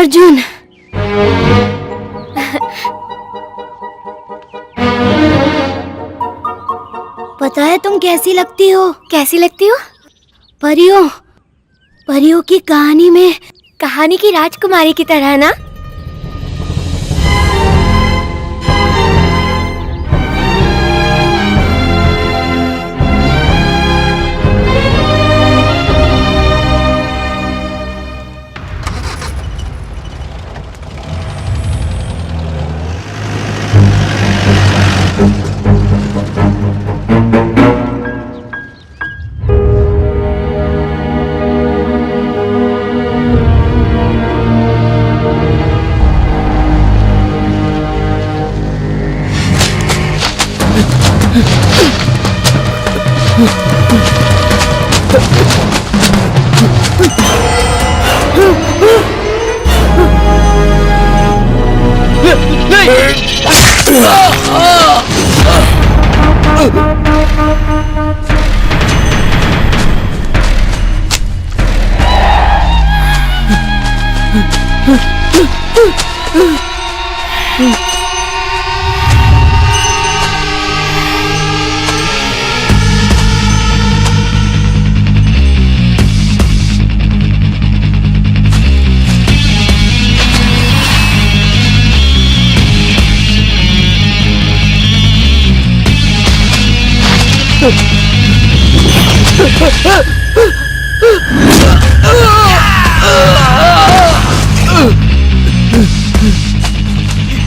अर्जुन। पता है तुम कैसी लगती हो? कैसी लगती हो? परियों, परियों की कहानी में, कहानी की राजकुमारी की तरह ना?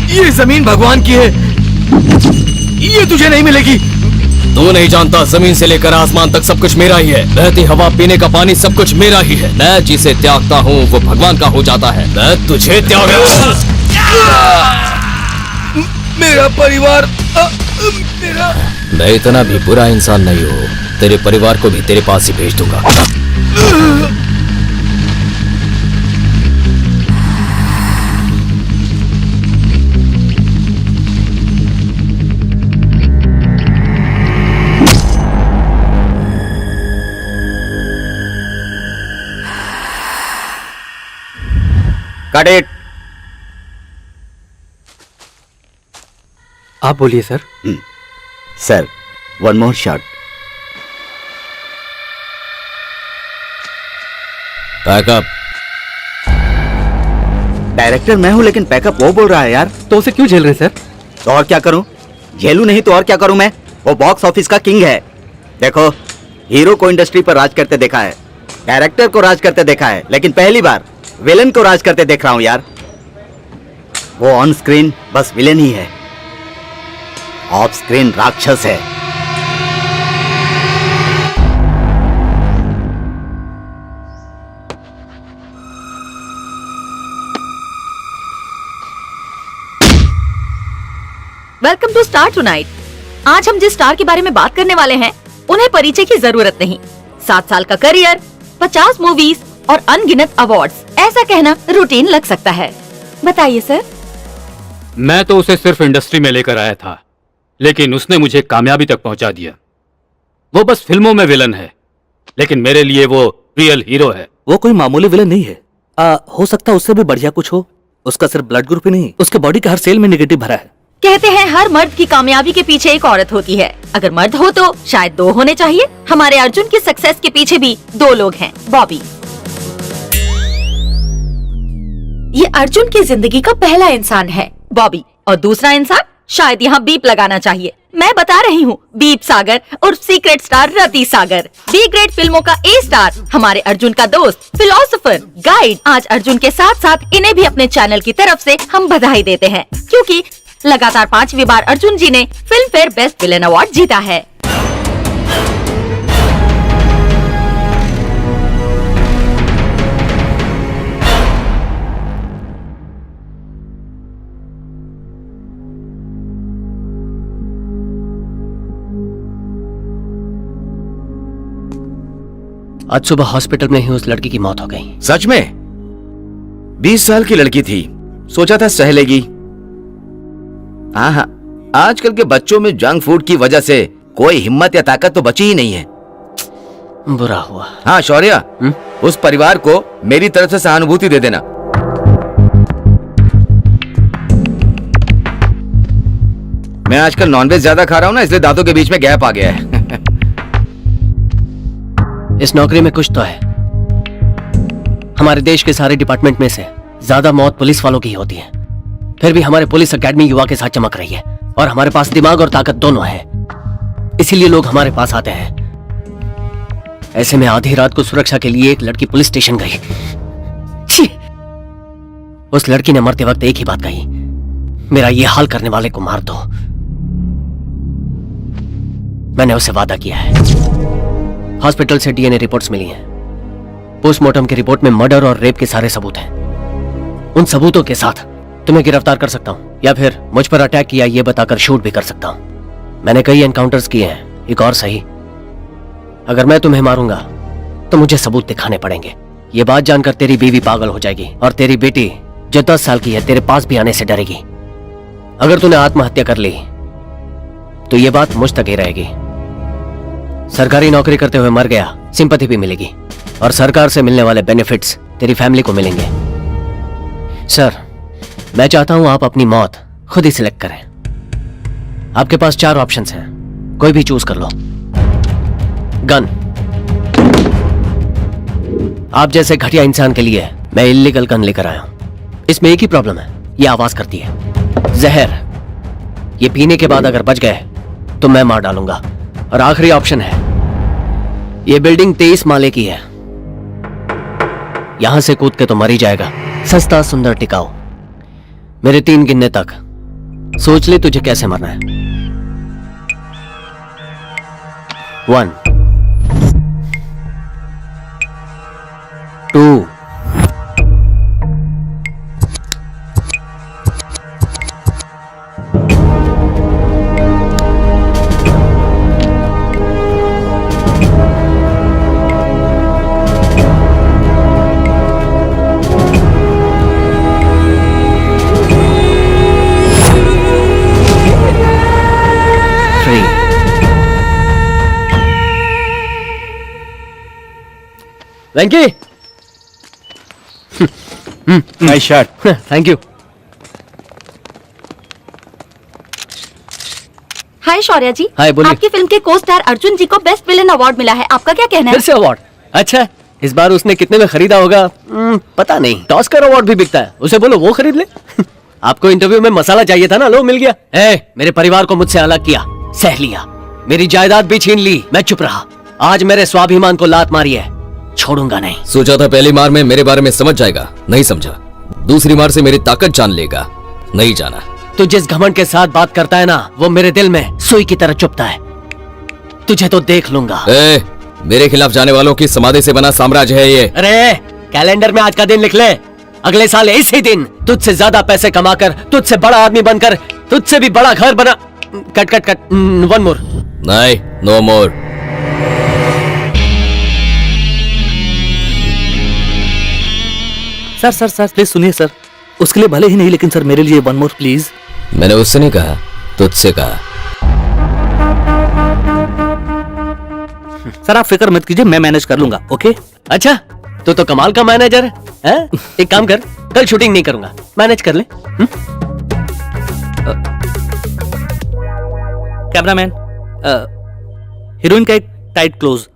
ये जमीन भगवान की है, ये तुझे नहीं मिलेगी। तू नहीं जानता, जमीन से लेकर आसमान तक सब कुछ मेरा ही है। बहती हवा, पीने का पानी, सब कुछ मेरा ही है। मैं जिसे त्यागता हूँ वो भगवान का हो जाता है। मैं तुझे त्याग। मेरा परिवार, मेरा। मैं इतना भी बुरा इंसान नहीं हूँ। तेरे परिवार को भी तेरे पास ही भेज दूंगा। Cut it. आप बोलिए sir. Sir, one more shot. Packup. Director मैं हूँ, लेकिन पैकअप वो बोल रहा है यार। तो उसे क्यों झेल रहे सर? तो और क्या करूँ? झेलू नहीं तो और क्या करूँ मैं? वो बॉक्स ऑफिस का किंग है। देखो, हीरो को इंडस्ट्री पर राज करते देखा है, डायरेक्टर को राज करते देखा है, लेकिन पहली बार विलेन को राज करते देख रहा हूँ यार। वो ऑन स्क्रीन बस विलेन ही है, ऑफ स्क्रीन राक्षस है। Welcome to star tonight. आज हम जिस स्टार के बारे में बात करने वाले हैं, उन्हें परिचय की जरूरत नहीं। 7 साल का करियर, 50 मूवीज और अनगिनत अवार्ड्स, ऐसा कहना रूटीन लग सकता है। बताइए सर। मैं तो उसे सिर्फ इंडस्ट्री में लेकर आया था, लेकिन उसने मुझे कामयाबी तक पहुंचा दिया। वो बस फिल्मों में विलन है, लेकिन मेरे लिए वो रियल हीरो है। वो कोई मामूली विलन नहीं है। हो सकता है उससे भी बढ़िया कुछ हो। उसका सिर्फ ब्लड ग्रुप ही नहीं, उसके बॉडी का हर सेल में नेगेटिव भरा है। कहते हैं हर मर्द की कामयाबी के पीछे एक औरत होती है। अगर मर्द हो तो शायद 2 होने चाहिए। हमारे अर्जुन की सक्सेस के पीछे भी 2 लोग हैं। बॉबी, ये अर्जुन की जिंदगी का पहला इंसान है बॉबी, और दूसरा इंसान शायद यहाँ बीप लगाना चाहिए। मैं बता रही हूँ, बीप सागर और सीक्रेट स्टार रति सागर, बी ग्रेड फिल्मों का ए स्टार, हमारे अर्जुन का दोस्त, फिलोसोफर, गाइड। आज अर्जुन के साथ साथ इन्हें भी अपने चैनल की तरफ से हम बधाई देते हैं, क्योंकि लगातार 5वीं बार अर्जुन जी ने film fair best villain award जीता है। आज सुबह हॉस्पिटल में ही उस लड़की की मौत हो गई। सच में? 20 साल की लड़की थी, सोचा था सह लेगी। हाँ, आजकल के बच्चों में जंक फूड की वजह से कोई हिम्मत या ताकत तो बची ही नहीं है। बुरा हुआ। हाँ शौर्य, उस परिवार को मेरी तरफ से सहानुभूति दे देना। मैं आजकल नॉनवेज ज्यादा खा रहा हूँ ना, इसलिए दांतों के बीच में गैप आ गया है। इस नौकरी में कुछ तो है। हमारे देश के सारे डिपार्टमेंट में से ज्यादा मौत पुलिस वालों की होती है, फिर भी हमारे पुलिस एकेडमी युवा के साथ चमक रही है और हमारे पास दिमाग और ताकत दोनों है, इसीलिए लोग हमारे पास आते हैं। ऐसे में आधी रात को सुरक्षा के लिए एक लड़की पुलिस स्टेशन गई। छी! उस लड़की ने मरते वक्त एक ही बात कही, मेरा ये हाल करने वाले को मार दो। मैंने उसे वादा किया है। हॉस्पिटल से डीएनए रिपोर्ट्स मिली हैं। पोस्टमार्टम की रिपोर्ट में मर्डर और रेप के सारे सबूत हैं। उन सबूतों के साथ तुम्हें गिरफ्तार कर सकता हूं या फिर मुझ पर अटैक किया ये बताकर शूट भी कर सकता हूं। मैंने कई एनकाउंटर्स किए हैं, एक और सही। अगर मैं तुम्हें मारूंगा तो मुझे सबूत दिखाने पड़ेंगे। ये बात जानकर तेरी बीवी पागल हो जाएगी और तेरी बेटी जो 10 साल की है तेरे पास भी आने से डरेगी। अगर तूने आत्महत्या कर ली तो ये बात मुझ तक ही रहेगी। सरकारी नौकरी करते हुए मर गया, सिंपैथी भी मिलेगी और सरकार से मिलने वाले बेनिफिट्स तेरी फैमिली को मिलेंगे। सर, मैं चाहता हूं आप अपनी मौत खुद ही सिलेक्ट करें। आपके पास 4 ऑप्शंस हैं, कोई भी चूज कर लो। गन, आप जैसे घटिया इंसान के लिए मैं इल्लीगल गन लेकर आया हूं। इसमें एक ही प्रॉब्लम है, ये आवाज करती है। जहर, ये पीने के बाद अगर बच गए तो मैं मार डालूंगा। और आखिरी ऑप्शन है, ये बिल्डिंग 23 माले की है, यहां से कूद के तो मर ही जाएगा। सस्ता, सुंदर, टिकाऊ। मेरे 3 गिनने तक सोच ले तुझे कैसे मरना है। 1 2 Venky, nice shot. Thank you. Hi Shaurya ji. Hi, बोलिए। आपकी फिल्म के को स्टार अर्जुन जी को बेस्ट विलेन अवार्ड मिला है, आपका क्या कहना फिर है? से अवार्ड? अच्छा, इस बार उसने कितने में खरीदा होगा? पता नहीं। ऑस्कर अवार्ड भी बिकता है, उसे बोलो वो खरीद ले। आपको इंटरव्यू में मसाला चाहिए था ना, लो मिल गया। मेरे परिवार को मुझसे अलग किया, सह लिया, मेरी जायदाद भी छीन ली, मैं चुप रहा। आज मेरे स्वाभिमान को लात मारी है, छोड़ूंगा नहीं। सोचा था पहली मार में मेरे बारे में समझ जाएगा, नहीं समझा। दूसरी मार से मेरी ताकत जान लेगा, नहीं जाना। तू जिस घमंड के साथ बात करता है ना, वो मेरे दिल में सुई की तरह चुभता है। तुझे तो देख लूंगा। मेरे खिलाफ जाने वालों की समाधि से बना साम्राज्य है ये। अरे कैलेंडर में आज का दिन लिख ले, अगले साल इसी दिन तुझसे ज्यादा पैसे कमाकर, तुझसे बड़ा आदमी बनकर, तुझसे भी बड़ा घर बना। Cut cut cut, 1 more. नहीं, no more. Sir sir sir please सुनिए सर, उसके लिए भले ही नहीं लेकिन सर मेरे लिए 1 मोर प्लीज। मैंने उससे नहीं कहा, तुझसे कहा। सर आप फिक्र मत कीजिए, मैं मैनेज कर लूंगा। ओके? अच्छा, तू तो कमाल का मैनेजर है, हैं? एक काम कर, कल शूटिंग नहीं करूंगा, मैनेज कर ले। कैमरामैन, हीरोइन का एक टाइट क्लोज।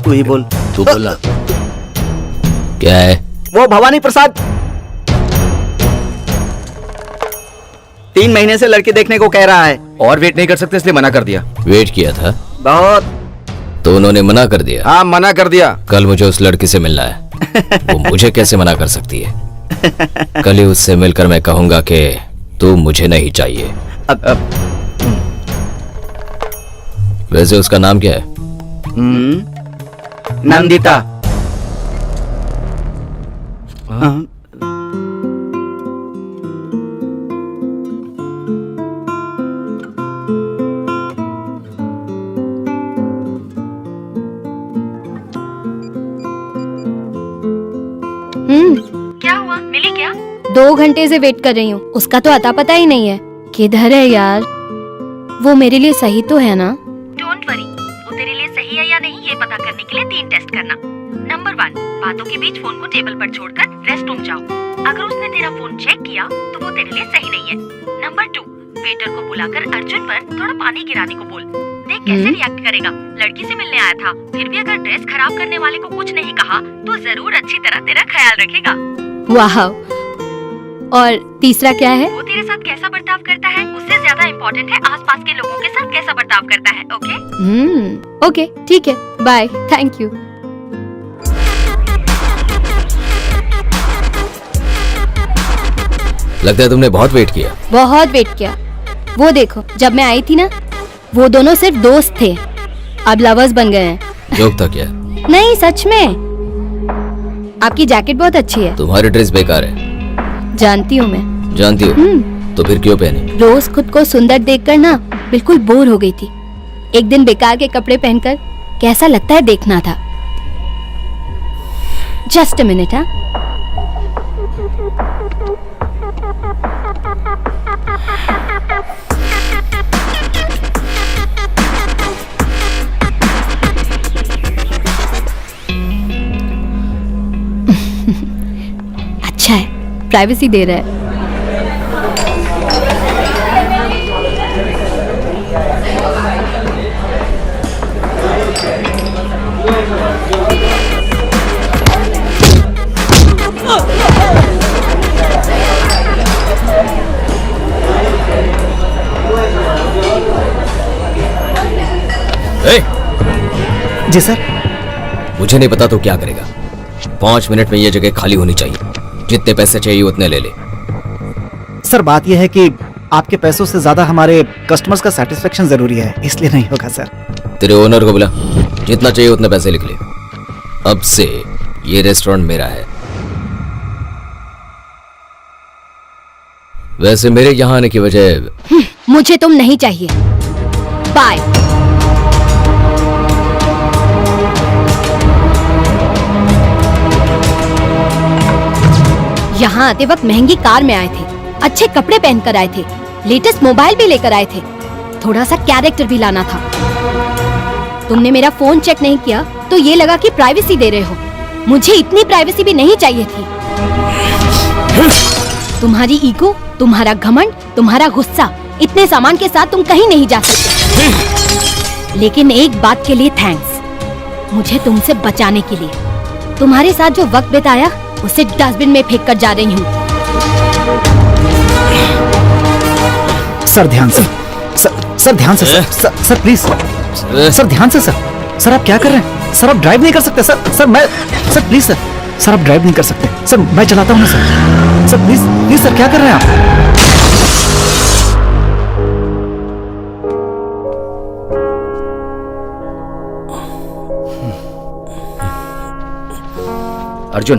तू ही बोल। तू बोला। क्या है? वो भवानी प्रसाद 3 महीने से लड़की देखने को कह रहा है और वेट नहीं कर सकते इसलिए मना कर दिया। वेट किया था बहुत। तो उन्होंने मना कर दिया? हाँ, मना कर दिया। कल मुझे उस लड़की से मिलना है। वो मुझे कैसे मना कर सकती है? कल ही उससे मिलकर मैं कहूंगा कि तू मुझे नहीं चाहिए। वैसे उसका नाम क्या है? नंदिता। क्या हुआ, मिली क्या? 2 घंटे से वेट कर रही हूँ, उसका तो अता पता ही नहीं है। किधर है यार? वो मेरे लिए सही तो है ना? डोंट वरी, वो तेरे लिए सही है या नहीं ये पता करने के लिए 3 टेस्ट करना। नंबर 1, बातों के बीच फोन को टेबल पर छोड़कर रेस्ट रूम जाओ। अगर उसने तेरा फोन चेक किया तो वो तेरे लिए सही नहीं है। नंबर 2, वेटर को बुलाकर अर्जुन पर थोड़ा पानी गिराने को बोल। देख कैसे रिएक्ट करेगा। लड़की से मिलने आया था, फिर भी अगर ड्रेस खराब करने वाले को कुछ नहीं कहा तो जरूर अच्छी तरह तेरा ख्याल रखेगा। वाह। और तीसरा क्या है? वो तेरे साथ कैसा बर्ताव करता है उससे ज्यादा इम्पोर्टेंट है आसपास के लोगों के साथ कैसा बर्ताव करता है। ओके? ओके, ठीक है, बाय, थैंक यू। लगता है तुमने बहुत वेट किया। बहुत वेट किया। वो देखो, जब मैं आई थी ना, वो दोनों सिर्फ दोस्त थे, अब लवर्स बन गए हैं। जोक था क्या? नहीं, सच में। आपकी जैकेट बहुत अच्छी है। तुम्हारी ड्रेस बेकार है। जानती हूँ मैं। जानती हो? तो फिर क्यों पहनी? रोज खुद को सुंदर देखकर ना बिल्कुल बोर हो गई थी। एक दिन बेकार के कपड़े पहनकर कैसा लगता है देखना था। Just a minute. हाँ, अच्छा है, प्राइवेसी दे रहा है। जी सर। मुझे नहीं पता तो क्या करेगा। 5 मिनट में ये जगह खाली होनी चाहिए। जितने पैसे चाहिए उतने ले ले। सर बात यह है कि आपके पैसों से ज्यादा हमारे कस्टमर्स का सेटिस्फेक्शन जरूरी है, इसलिए नहीं होगा सर। तेरे ओनर को बुला, जितना चाहिए उतने पैसे लिख ले। अब से ये रेस्टोरेंट मेरा है। वैसे मेरे यहाँ आने की वजह मुझे तुम नहीं चाहिए। बाय। यहाँ आते वक्त महंगी कार में आए थे, अच्छे कपड़े पहनकर आए थे, लेटेस्ट मोबाइल भी लेकर आए थे, थोड़ा सा कैरेक्टर भी लाना था। तुमने मेरा फोन चेक नहीं किया तो ये लगा कि प्राइवेसी दे रहे हो। मुझे इतनी प्राइवेसी भी नहीं चाहिए थी। तुम्हारी ईगो, तुम्हारा घमंड, तुम्हारा गुस्सा, इतने सामान के साथ तुम कहीं नहीं जा सकते। लेकिन एक बात के लिए थैंक्स, मुझे तुमसे बचाने के लिए। तुम्हारे साथ जो वक्त बिताया उसे डस्टबिन में फेंक कर जा रही हूँ। सर ध्यान से, सर ध्यान से, सर प्लीज, सर ध्यान से। सर आप क्या कर रहे हैं? सर आप ड्राइव नहीं कर सकते। सर प्लीज सर आप ड्राइव नहीं कर सकते। सर मैं चलाता हूँ ना सर प्लीज सर क्या कर रहे हैं आप? अर्जुन,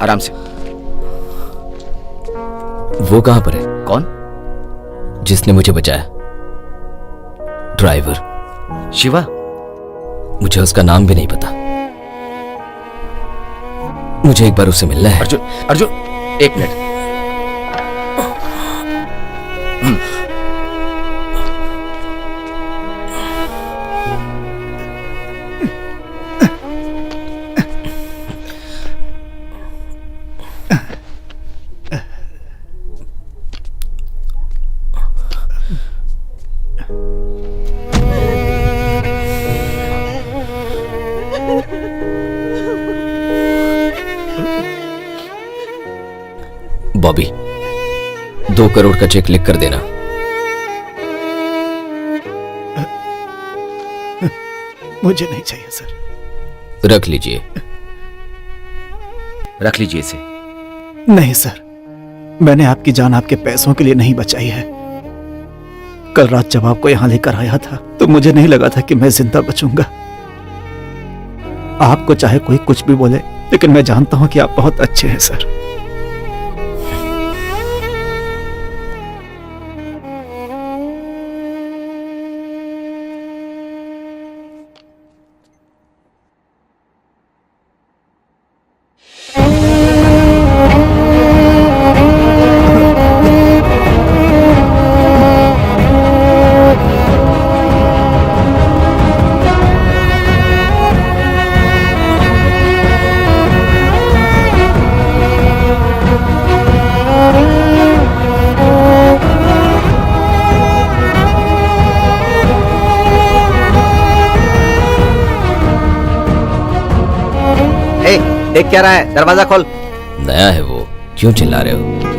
आराम से। वो कहाँ पर है? कौन? जिसने मुझे बचाया। ड्राइवर शिवा। मुझे उसका नाम भी नहीं पता। मुझे एक बार उससे मिलना है। अर्जुन, एक मिनट। बॉबी, 2 करोड़ का चेक लिख कर देना। मुझे नहीं चाहिए सर। रख लीजिए। रख लीजिए इसे। नहीं सर, मैंने आपकी जान आपके पैसों के लिए नहीं बचाई है। कल रात जब आपको यहां लेकर आया था तो मुझे नहीं लगा था कि मैं जिंदा बचूंगा। आपको चाहे कोई कुछ भी बोले, लेकिन मैं जानता हूं कि आप बहुत अच्छे हैं सर। देख क्या रहा है? दरवाजा खोल। नया है वो, क्यों चिल्ला रहे हो?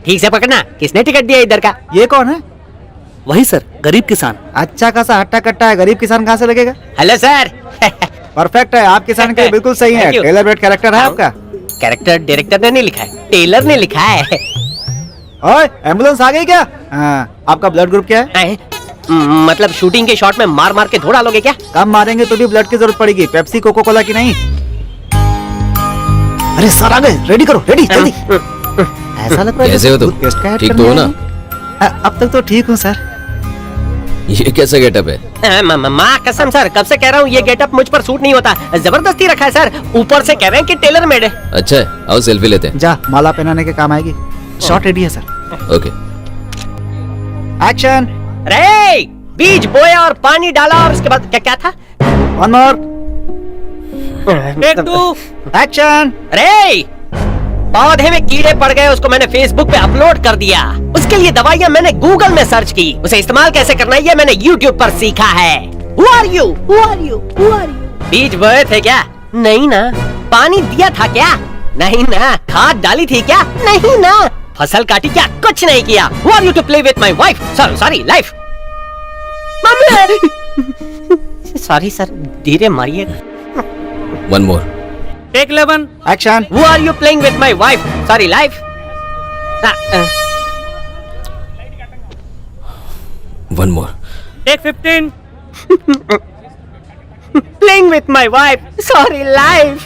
ठीक से पकड़ना, किसने टिकट दिया इधर का? ये कौन है? वही सर, गरीब किसान। अच्छा खासा हट्टा कट्टा है, गरीब किसान कहाँ से लगेगा? Hello sir. परफेक्ट है, आप किसान के लिए बिल्कुल सही है। Thank you. Tailor made character है आपका। कैरेक्टर डायरेक्टर ने नहीं लिखा है, टेलर ने लिखा है। ओए, एम्बुलेंस आ गई क्या? हाँ, आपका ब्लड ग्रुप क्या है? मतलब शूटिंग के शॉट में मार मार के धो डालोगे क्या? कम मारेंगे तो भी ब्लड की जरूरत पड़ेगी। पेप्सी कोको कोला की नहीं। अरे सर आ गए, रेडी करो, रेडी जल्दी। ऐसा लग रहा है कैसे हो तुम? टूथपेस्ट का ऐड ठीक करने तो हो ना? आए हैं। अब तक तो ठीक हूँ सर। ये कैसा गेटअप है? माँ कसम सर, कब से कह रहा हूँ ये गेटअप मुझ पर सूट नहीं होता। जबरदस्ती रखा है सर, ऊपर से कह रहे हैं कि टेलर मेड है। अच्छा है, आओ सेल्फी लेते हैं। जा, माला पहनाने के काम आएगी। शॉट रेडी है सर। ओके। एक्शन। रे बीज बोया और पानी डाला और उसके बाद क्या क्या था? One more. Take two. Action. रे पौधे में कीड़े पड़ गए, उसको मैंने फेसबुक पे अपलोड कर दिया। उसके लिए दवाइयाँ मैंने गूगल में सर्च की, उसे इस्तेमाल कैसे करना है ये मैंने यूट्यूब पर सीखा है। Who are you? Who are you? Who are you? बीज बोए थे क्या? नहीं ना। पानी दिया था क्या? नहीं ना। खाद डाली थी क्या? नहीं ना। फसल काटी क्या? कुछ नहीं किया। Who are you to play with my wife? Sorry, life. मम्मी। सॉरी सर, धीरे मारिए। One more. Take 11. Action. Who are you playing with my wife? Sorry, life. One more. Take 15. Playing with my wife. Sorry, life.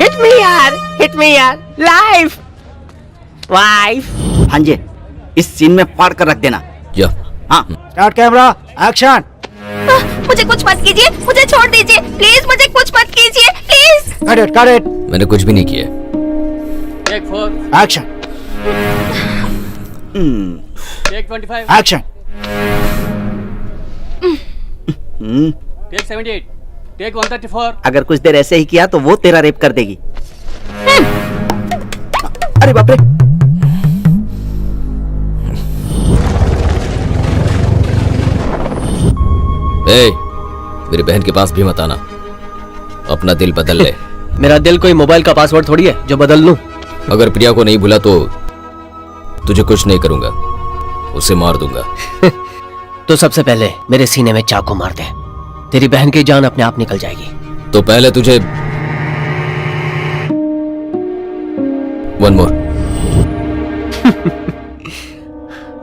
Hit me यार. Life. Wife. हाँ जी, इस scene में फाड़ कर रख देना। या हाँ। Start camera, action. मुझे कुछ मत कीजिए, मुझे छोड़ दीजिए प्लीज, मुझे कुछ मत कीजिए प्लीज। Cut it. मैंने कुछ भी नहीं किया। Action. Take 25। Action. Take 78, take 134। अगर कुछ देर ऐसे ही किया तो वो तेरा रेप कर देगी। अरे बाप रे। ए, मेरी बहन के पास भी मत आना, अपना दिल बदल ले। मेरा दिल कोई मोबाइल का पासवर्ड थोड़ी है जो बदल लूं। अगर प्रिया को नहीं भूला तो तुझे कुछ नहीं करूंगा, उसे मार दूंगा। तो सबसे पहले मेरे सीने में चाकू मार दे, तेरी बहन की जान अपने आप निकल जाएगी। तो पहले तुझे one more.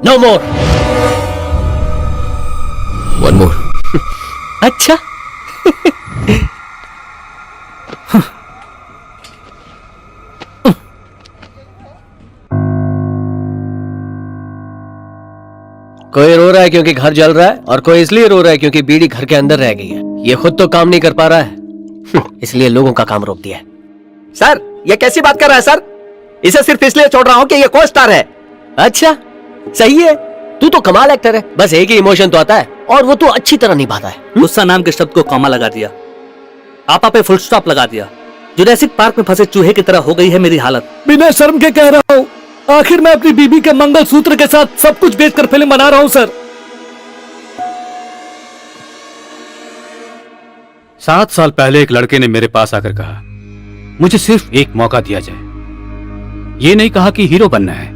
No more. One more. अच्छा। कोई रो रहा है क्योंकि घर जल रहा है और कोई इसलिए रो रहा है क्योंकि बीड़ी घर के अंदर रह गई है। ये खुद तो काम नहीं कर पा रहा है, इसलिए लोगों का काम रोक दिया है। सर, ये कैसी बात कर रहा है सर? इसे सिर्फ इसलिए छोड़ रहा हूँ कि ये को स्टार है। अच्छा, सही है। तू तो कमाल एक्टर है, बस एक ही इमोशन तो आता है और वो तू अच्छी तरह निभाता है। गुस्सा नाम के शब्द को कॉमा लगा दिया, आपा पे फुल स्टॉप लगा दिया। जुरासिक पार्क में फंसे चूहे की तरह हो गई है मेरी हालत। बिना शर्म के कह रहा हूँ, आखिर मैं अपनी बीबी के मंगलसूत्र के साथ सब कुछ बेचकर फिल्म बना रहा हूँ सर। 7 साल पहले एक लड़के ने मेरे पास आकर कहा, मुझे सिर्फ एक मौका दिया जाए। ये नहीं कहा कि हीरो बनना है,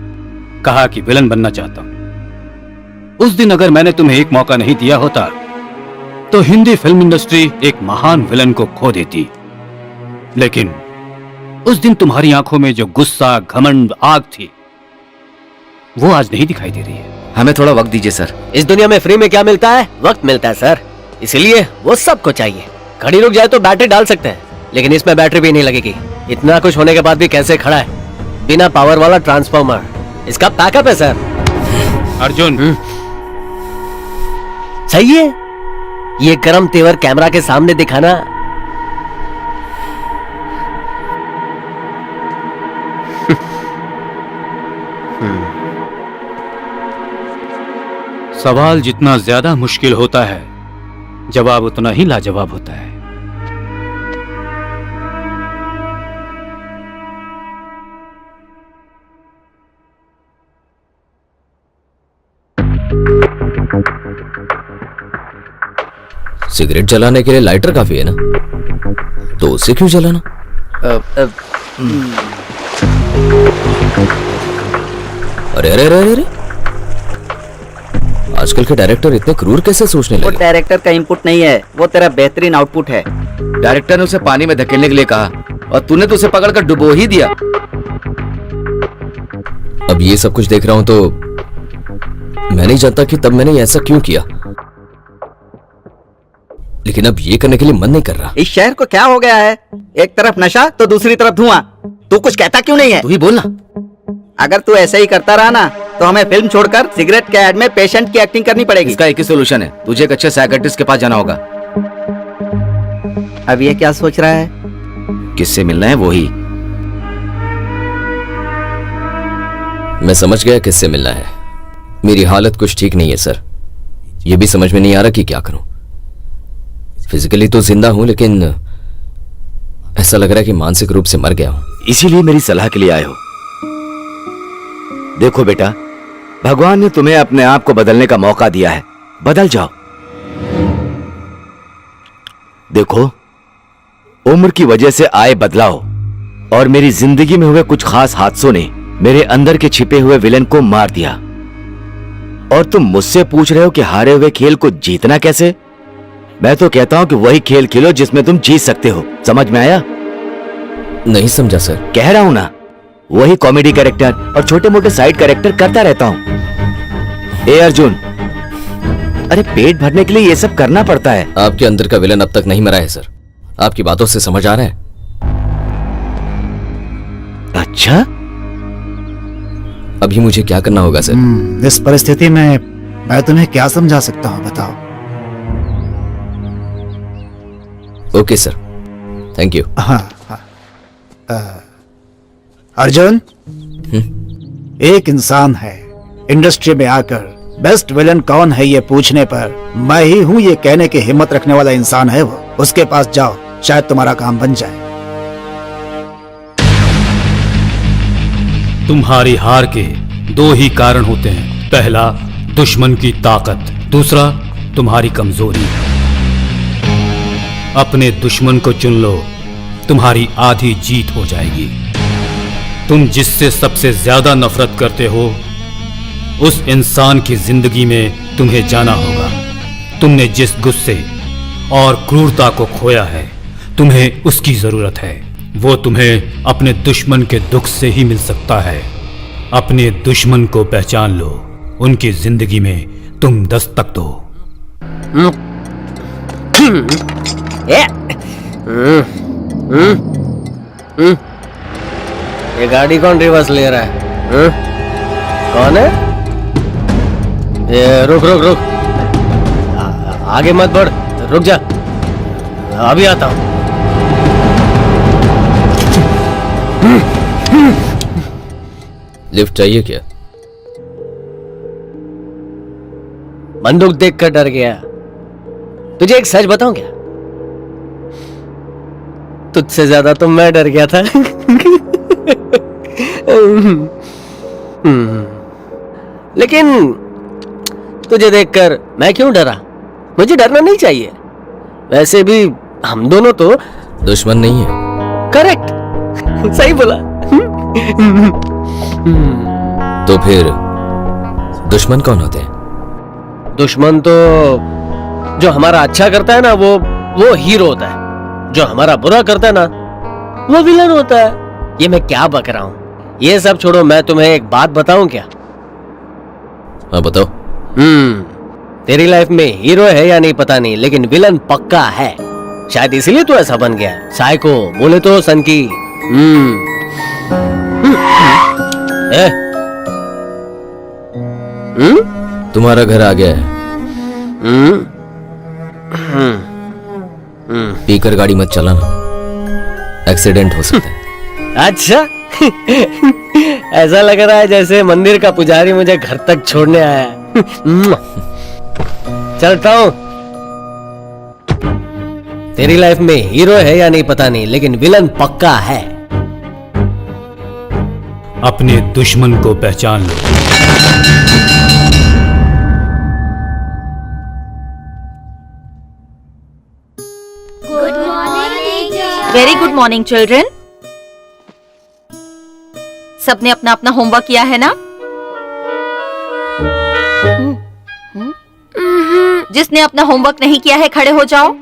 कहा कि विलन बनना चाहता हूं। उस दिन अगर मैंने तुम्हें एक मौका नहीं दिया होता तो हिंदी फिल्म इंडस्ट्री एक महान विलन को खो देती। लेकिन उस दिन तुम्हारी आंखों में जो गुस्सा, घमंड, आग थी, वो आज नहीं दिखाई दे रही है। हमें थोड़ा वक्त दीजिए सर। इस दुनिया में फ्री में क्या मिलता है? वक्त मिलता है सर, इसीलिए वो सबको चाहिए। घड़ी रुक जाए तो बैटरी डाल सकते हैं, लेकिन इसमें बैटरी भी नहीं लगेगी। इतना कुछ होने के बाद भी कैसे खड़ा है? बिना पावर वाला ट्रांसफॉर्मर, इसका बैकअप है सर। अर्जुन, सही है। ये गरम तेवर कैमरा के सामने दिखाना सवाल जितना ज्यादा मुश्किल होता है, जवाब उतना ही लाजवाब होता है। सिगरेट जलाने के लिए लाइटर काफी है ना, तो उसे क्यों जलाना? अरे अरे अरे अरे, आजकल के डायरेक्टर इतने क्रूर कैसे सोचने वो लगे? डायरेक्टर का इनपुट नहीं है, वो तेरा बेहतरीन आउटपुट है। डायरेक्टर ने उसे पानी में धकेलने के लिए कहा और तूने तो उसे पकड़कर डुबो ही दिया। अब ये सब कुछ देख रहा हूं तो मैं नहीं जानता कि तब मैंने ऐसा क्यों किया, लेकिन अब ये करने के लिए मन नहीं कर रहा। इस शहर को क्या हो गया है? एक तरफ नशा तो दूसरी तरफ धुआं। तू कुछ कहता क्यों नहीं है? तू ही बोलना। अगर तू ऐसे ही करता रहा ना तो हमें फिल्म छोड़कर सिगरेट के ऐड में पेशेंट की एक्टिंग करनी पड़ेगी। इसका एक ही सोल्यूशन है, तुझे एक अच्छे साइकियाट्रिस्ट के पास जाना होगा। अब ये क्या सोच रहा है? किससे मिलना है वो ही। मैं समझ गया किससे मिलना है। मेरी हालत कुछ ठीक नहीं है सर, ये भी समझ में नहीं आ रहा कि क्या करूं। फिजिकली तो जिंदा हूं, लेकिन ऐसा लग रहा है कि मानसिक रूप से मर गया हूं। इसीलिए मेरी सलाह के लिए आए हो। देखो बेटा, भगवान ने तुम्हें अपने आप को बदलने का मौका दिया है, बदल जाओ। देखो, उम्र की वजह से आए बदलाव और मेरी जिंदगी में हुए कुछ खास हादसों ने मेरे अंदर के छिपे हुए विलेन को मार दिया। और तुम मुझसे पूछ रहे हो कि हारे हुए खेल को जीतना कैसे? मैं तो कहता हूं कि वही खेल खेलो जिसमें तुम जीत सकते हो। समझ में आया? नहीं समझा सर। कह रहा हूं ना, वही कॉमेडी कैरेक्टर और छोटे मोटे साइड कैरेक्टर करता रहता हूं। ए अर्जुन, अरे पेट भरने के लिए ये सब करना पड़ता है। आपके अंदर का विलन अब तक नहीं मरा है सर, आपकी बातों से समझ आ रहा है। अच्छा, अभी मुझे क्या करना होगा सर? इस परिस्थिति में मैं तुम्हें क्या समझा सकता हूँ, बताओ। Okay sir, thank you. हाँ, हाँ। अर्जुन, एक इंसान है, इंडस्ट्री में आकर बेस्ट विलन कौन है ये पूछने पर मैं ही हूँ ये कहने की हिम्मत रखने वाला इंसान है वो। उसके पास जाओ, शायद तुम्हारा काम बन जाए। तुम्हारी हार के दो ही कारण होते हैं, पहला दुश्मन की ताकत, दूसरा तुम्हारी कमजोरी। अपने दुश्मन को चुन लो, तुम्हारी आधी जीत हो जाएगी। तुम जिससे सबसे ज्यादा नफरत करते हो उस इंसान की जिंदगी में तुम्हें जाना होगा। तुमने जिस गुस्से और क्रूरता को खोया है, तुम्हें उसकी जरूरत है। वो तुम्हें अपने दुश्मन के दुख से ही मिल सकता है। अपने दुश्मन को पहचान लो, उनकी जिंदगी में तुम दस्तक दो। ये गाड़ी कौन रिवर्स ले रहा है? कौन है ये? रुक रुक रुक, आगे मत बढ़, रुक जा, अभी आता हूं। लिफ्ट चाहिए क्या? बंदूक देखकर डर गया। तुझे एक सच बताऊं क्या? तुझसे ज्यादा तो मैं डर गया था। लेकिन तुझे देखकर मैं क्यों डरा? मुझे डरना नहीं चाहिए। वैसे भी हम दोनों तो दुश्मन नहीं है। करेक्ट, सही बोला। तो फिर दुश्मन कौन होते हैं? दुश्मन तो जो हमारा अच्छा करता है ना, वो हीरो होता है। जो हमारा बुरा करता है ना, वो विलन होता है। ये मैं क्या बक रहा हूँ? ये सब छोड़ो, मैं तुम्हें एक बात बताऊं क्या? हाँ बताओ। तेरी लाइफ में हीरो है या नहीं पता नहीं, लेकिन विलन पक्का है। शायद इसीलिए तू ऐसा बन गया। साइको बोले तो सन की। तुम्हारा घर आ गया है। पीकर गाड़ी मत चलाना, एक्सीडेंट हो सकता है। अच्छा। ऐसा लग रहा है जैसे मंदिर का पुजारी मुझे घर तक छोड़ने आया है। चलता हूँ। तेरी लाइफ में हीरो है या नहीं पता नहीं, लेकिन विलन पक्का है। अपने दुश्मन को पहचान लो। Very good morning children. सबने अपना अपना होमवर्क किया है ना? जिसने अपना होमवर्क नहीं किया है खड़े हो जाओ।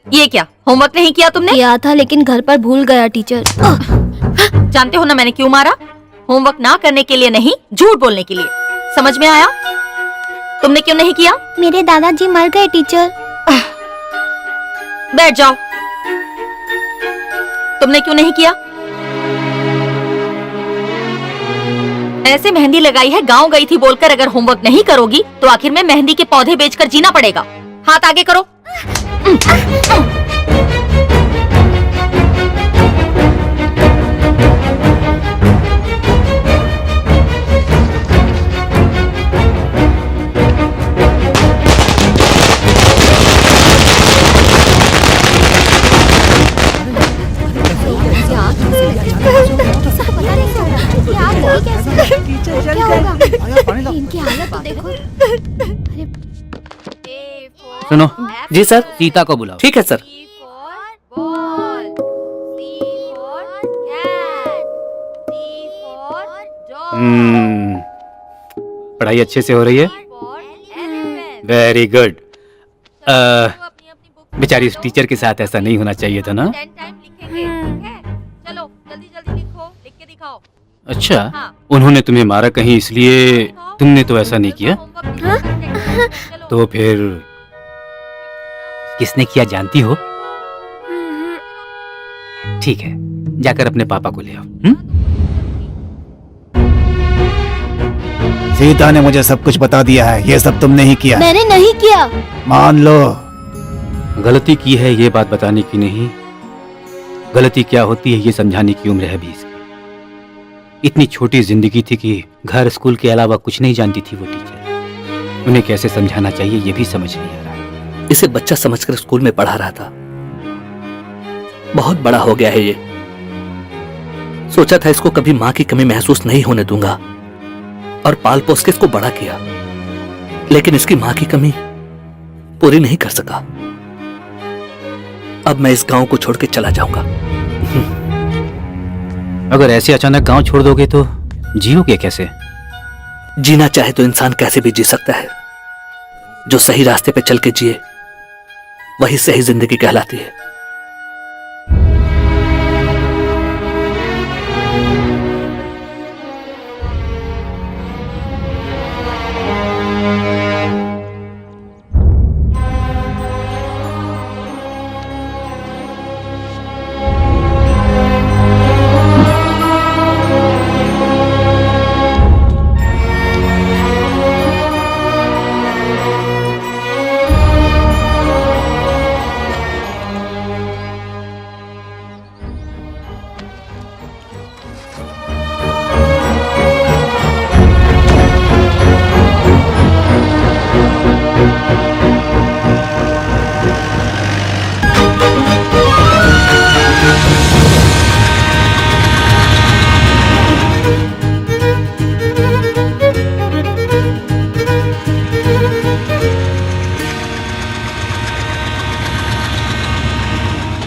ये क्या, होमवर्क नहीं किया तुमने? किया था लेकिन घर पर भूल गया टीचर। जानते हो ना मैंने क्यों मारा? होमवर्क ना करने के लिए नहीं, झूठ बोलने के लिए। समझ में आया? तुमने क्यों नहीं किया? मेरे दादाजी मर गए टीचर। बैठ जाओ। तुमने क्यों नहीं किया? ऐसे मेहंदी लगाई है, गांव गई थी बोलकर अगर होमवर्क नहीं करोगी तो आखिर में मेहंदी के पौधे बेचकर जीना पड़ेगा। हाथ आगे करो। सुनो, जी सर। सीता को बुलाओ। ठीक है सर। पढ़ाई अच्छे से हो रही है? Very good. बेचारी उस टीचर के साथ ऐसा नहीं होना चाहिए था ना? चलो जल्दी जल्दी लिखो, लिख के दिखाओ। अच्छा, हाँ। उन्होंने तुम्हें मारा कहीं इसलिए तुमने तो ऐसा नहीं किया? तो फिर किसने किया जानती हो? ठीक है, जाकर अपने पापा को ले आओ। सीता ने मुझे सब कुछ बता दिया है, ये सब तुमने ही किया। मैंने नहीं किया। मान लो। गलती की है ये बात बताने की नहीं, गलती क्या होती है ये समझाने की उम्र है अभी इसकी। इतनी छोटी जिंदगी थी कि घर स्कूल के अलावा कुछ नहीं जानती थी वो टीचर। उन्हें कैसे समझाना चाहिए ये भी समझ नहीं आ रहा। इसे बच्चा समझकर स्कूल में पढ़ा रहा था, बहुत बड़ा हो गया है ये। सोचा था इसको कभी मां की कमी महसूस नहीं होने दूंगा और पाल पोस के इसको बड़ा किया, लेकिन इसकी मां की कमी पूरी नहीं कर सका। अब मैं इस गांव को छोड़ के चला जाऊंगा। अगर ऐसे अचानक गांव छोड़ दोगे तो जियोगे कैसे? जीना चाहे तो इंसान कैसे भी जी सकता है। जो सही रास्ते पे चल के जिए वही सही जिंदगी कहलाती है।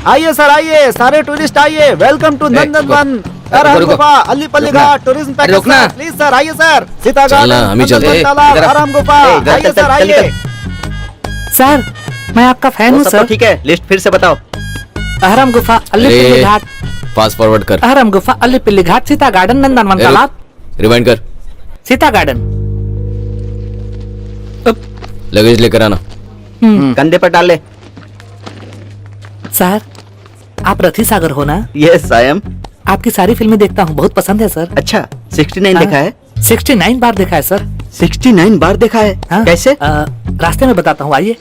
आइए सर, आइए सारे टूरिस्ट आइए। वेलकम टू नंदनवन, अरहम गुफा, अलीपल्ली घाट टूरिज्म पैकेज। प्लीज सर, आइए सर। सीता चलना, हम ही चलते हैं। अरहम गुफा, आइए सर, आइए। सर मैं आपका फैन हूँ सर। ठीक है, लिस्ट फिर से बताओ। अहरम गुफा, अलीपल्ली घाट, फास्ट फॉरवर्ड कर। अहरम गुफा, अलीपल्ली घाट, सीता गार्डन, नंदनवन तालाब। रिवाइंड कर। सीता गार्डन। लगेज लेकर आना। कंधे पर डाल ले। सर आप रथी सागर हो ना? Yes I am. आपकी सारी फिल्में देखता हूँ, बहुत पसंद है सर। अच्छा, 69 देखा है? 69 बार देखा है सर। 69 बार देखा है? हाँ? कैसे? रास्ते में बताता हूँ, आइए।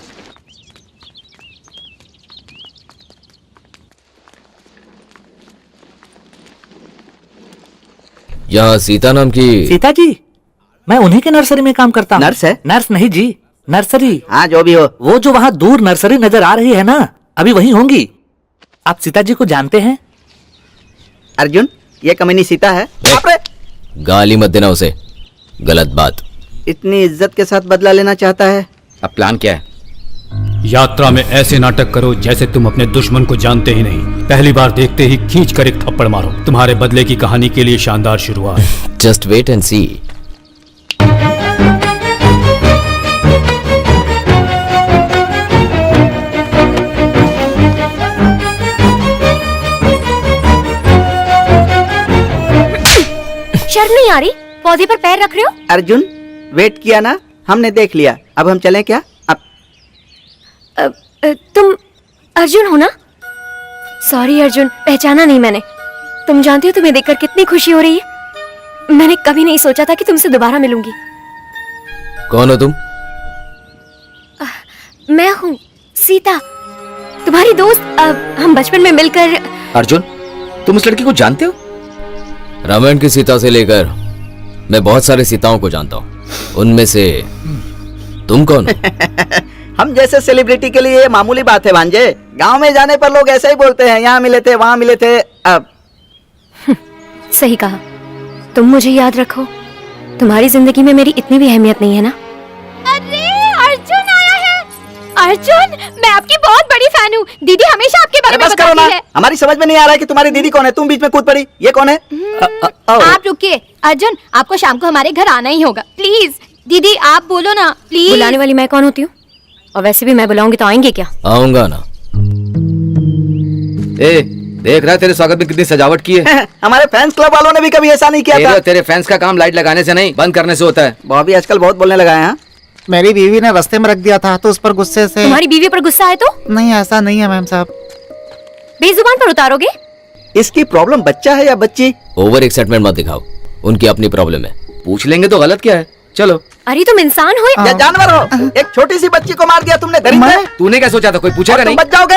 यहाँ सीता नाम की सीता जी, मैं उन्हीं के नर्सरी में काम करता हूँ। नर्स है? नर्स नहीं जी, नर्सरी। हाँ जो भी हो। वो जो वहाँ दूर नर्सरी नजर आ रही है ना, अभी वही होंगी। आप सीता जी को जानते हैं? अर्जुन, ये कमीनी सीता है। बाप रे! गाली मत देना उसे, गलत बात। इतनी इज्जत के साथ बदला लेना चाहता है। अब प्लान क्या है? यात्रा में ऐसे नाटक करो जैसे तुम अपने दुश्मन को जानते ही नहीं। पहली बार देखते ही खींच कर एक थप्पड़ मारो। तुम्हारे बदले की कहानी के लिए शानदार शुरुआत। जस्ट वेट एंड सी। शर्म नहीं आ रही? पौधे पर पैर रख रहे हो? अर्जुन, वेट किया ना, हमने देख लिया। अब हम चलें क्या? अब तुम अर्जुन हो ना? सॉरी अर्जुन, पहचाना नहीं मैंने। तुम जानती हो तुम्हें देखकर कितनी खुशी हो रही है। मैंने कभी नहीं सोचा था कि तुमसे दोबारा मिलूंगी। कौन हो तुम? मैं हूँ सीता, तुम्हारी दोस्त। हम बचपन में मिलकर। अर्जुन, तुम उस लड़की को जानते हो? रामायण की सीता से लेकर मैं बहुत सारे सीताओं को जानता हूँ। उनमें से तुम कौन हो? हम जैसे सेलिब्रिटी के लिए ये मामूली बात है भांजे। गांव में जाने पर लोग ऐसे ही बोलते हैं, यहाँ मिले थे, वहाँ मिले थे। अब सही कहा। तुम मुझे याद रखो, तुम्हारी जिंदगी में मेरी इतनी भी अहमियत नहीं है ना। अरे अर्जुन आया है। अर्जुन, मैं आपकी बहुत बड़ी फैन हूँ। दीदी हमेशा आपके बारे में बस करो बताती ना, है। हमारी समझ में नहीं आ रहा है कि तुम्हारी दीदी कौन है। तुम बीच में कूद पड़ी। ये कौन है? आप रुकिए अर्जुन, आपको शाम को हमारे घर आना ही होगा। प्लीज दीदी आप बोलो ना, प्लीज। बुलाने वाली मैं कौन होती हूँ? और वैसे भी मैं बुलाऊंगी तो आएंगे क्या? आऊंगा ना। ए, देख रहा है तेरे स्वागत में कितनी सजावट की है। हमारे फैंस क्लब वालों ने भी कभी ऐसा नहीं किया था। तेरे फैंस का काम लाइट लगाने से नहीं, बंद करने से होता है। बॉबी आजकल बहुत बोलने लगा है। मेरी बीवी ने रास्ते में रख दिया था तो उस पर गुस्से से। तुम्हारी बीवी पर गुस्सा है तो? नहीं, ऐसा नहीं है मैम साहब। बेजुबान पर उतारोगे? इसकी प्रॉब्लम बच्चा है या बच्ची? ओवर एक्साइटमेंट मत दिखाओ, उनकी अपनी प्रॉब्लम है। पूछ लेंगे तो गलत क्या है? चलो। अरे तुम इंसान हो या जानवर हो? एक छोटी सी बच्ची को मार दिया तुमने। दरिंदे! तूने क्या सोचा था कोई पूछेगा नहीं? बच जाओगे।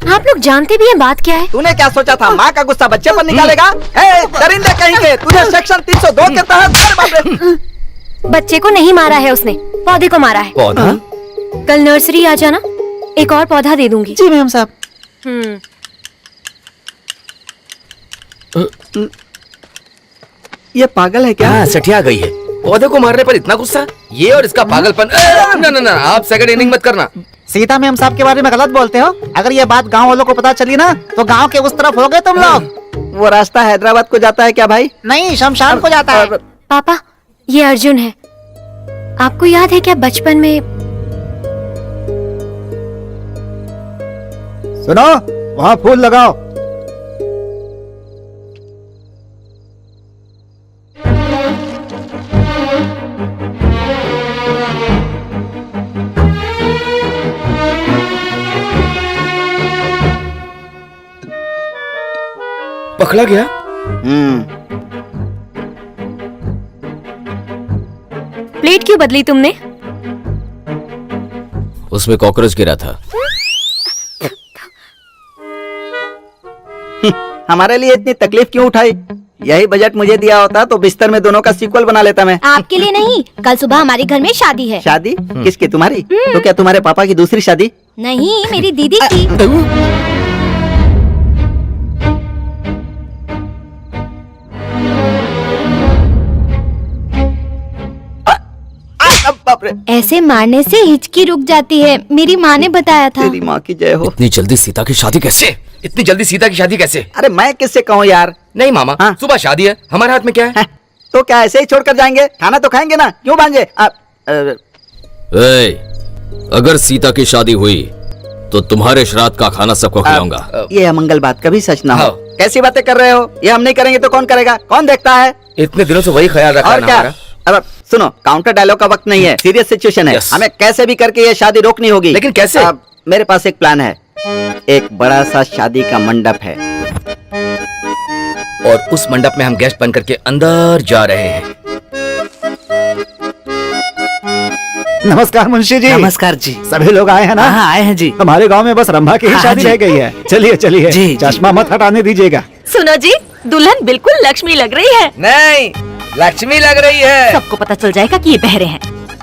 आप लोग जानते भी हैं बात क्या है? तूने क्या सोचा था माँ का गुस्सा बच्चे पर निकालेगा? दरिंदे कहीं के, तुझे सेक्शन 302 के तहत। बच्चे को नहीं मारा है उसने, पौधे को मारा है। पौधा? कल नर्सरी आ जाना, एक और पौधा दे दूंगी। जी मैम साहब। ये पागल है क्या? हाँ, सठिया गई है। पौधे को मारने पर इतना गुस्सा? ये और इसका पागलपन। ना ना ना, आप सेकंड इनिंग मत करना। सीता मैम साहब के बारे में गलत बोलते हो। अगर ये बात गांव वालों को पता चली ना तो गांव के उस तरफ हो गए तुम लोग। वो रास्ता हैदराबाद को जाता है क्या भाई? नहीं, शमशान को जाता है। पापा, ये अर्जुन है। आपको याद है क्या बचपन में? सुनो, वहाँ फूल लगाओ। पकड़ा गया। प्लेट क्यों बदली तुमने? उसमें कॉकरोच गिरा था। हमारे लिए इतनी तकलीफ क्यों उठाई? यही बजट मुझे दिया होता तो बिस्तर में दोनों का सीक्वल बना लेता मैं। आपके लिए नहीं, कल सुबह हमारे घर में शादी है। शादी? किसकी? तुम्हारी? तो क्या तुम्हारे पापा की दूसरी शादी? नहीं, मेरी दीदी की। ऐसे मारने से हिचकी रुक जाती है, मेरी माँ ने बताया था। तेरी माँ की जय हो। इतनी जल्दी सीता की शादी कैसे? इतनी जल्दी सीता की शादी कैसे? अरे मैं किससे कहूँ यार? नहीं मामा, हाँ? सुबह शादी है, हमारे हाथ में क्या है? तो क्या ऐसे ही छोड़कर जाएंगे? खाना तो खाएंगे ना, क्यों भांजे? अगर सीता की शादी हुई तो तुम्हारे श्राद्ध का खाना सबको खिलाऊंगा। ये अमंगल बात कभी सच ना हो। कैसी बातें कर रहे हो? ये हम नहीं करेंगे तो कौन करेगा? कौन देखता है? इतने दिनों से वही ख्याल रखा है और ना क्या? हमारा। अब सुनो, काउंटर डायलॉग का वक्त नहीं है, सीरियस सिचुएशन है। हमें कैसे भी करके ये शादी रोकनी होगी। लेकिन कैसे? अब मेरे पास एक प्लान है। एक बड़ा सा शादी का मंडप है और उस मंडप में हम गेस्ट बन करके अंदर जा रहे हैं। नमस्कार मुंशी जी। नमस्कार जी। सभी लोग आए हैं ना? हाँ, आए हैं जी। हमारे गांव में बस रंभा की ही हाँ, शादी जी। रह गई है। चलिए चलिए, जी, चश्मा मत हटाने दीजिएगा। सुनो जी, दुल्हन बिल्कुल लक्ष्मी लग रही है। नहीं, लक्ष्मी लग रही है। सबको पता चल जाएगा कि ये बहरे हैं।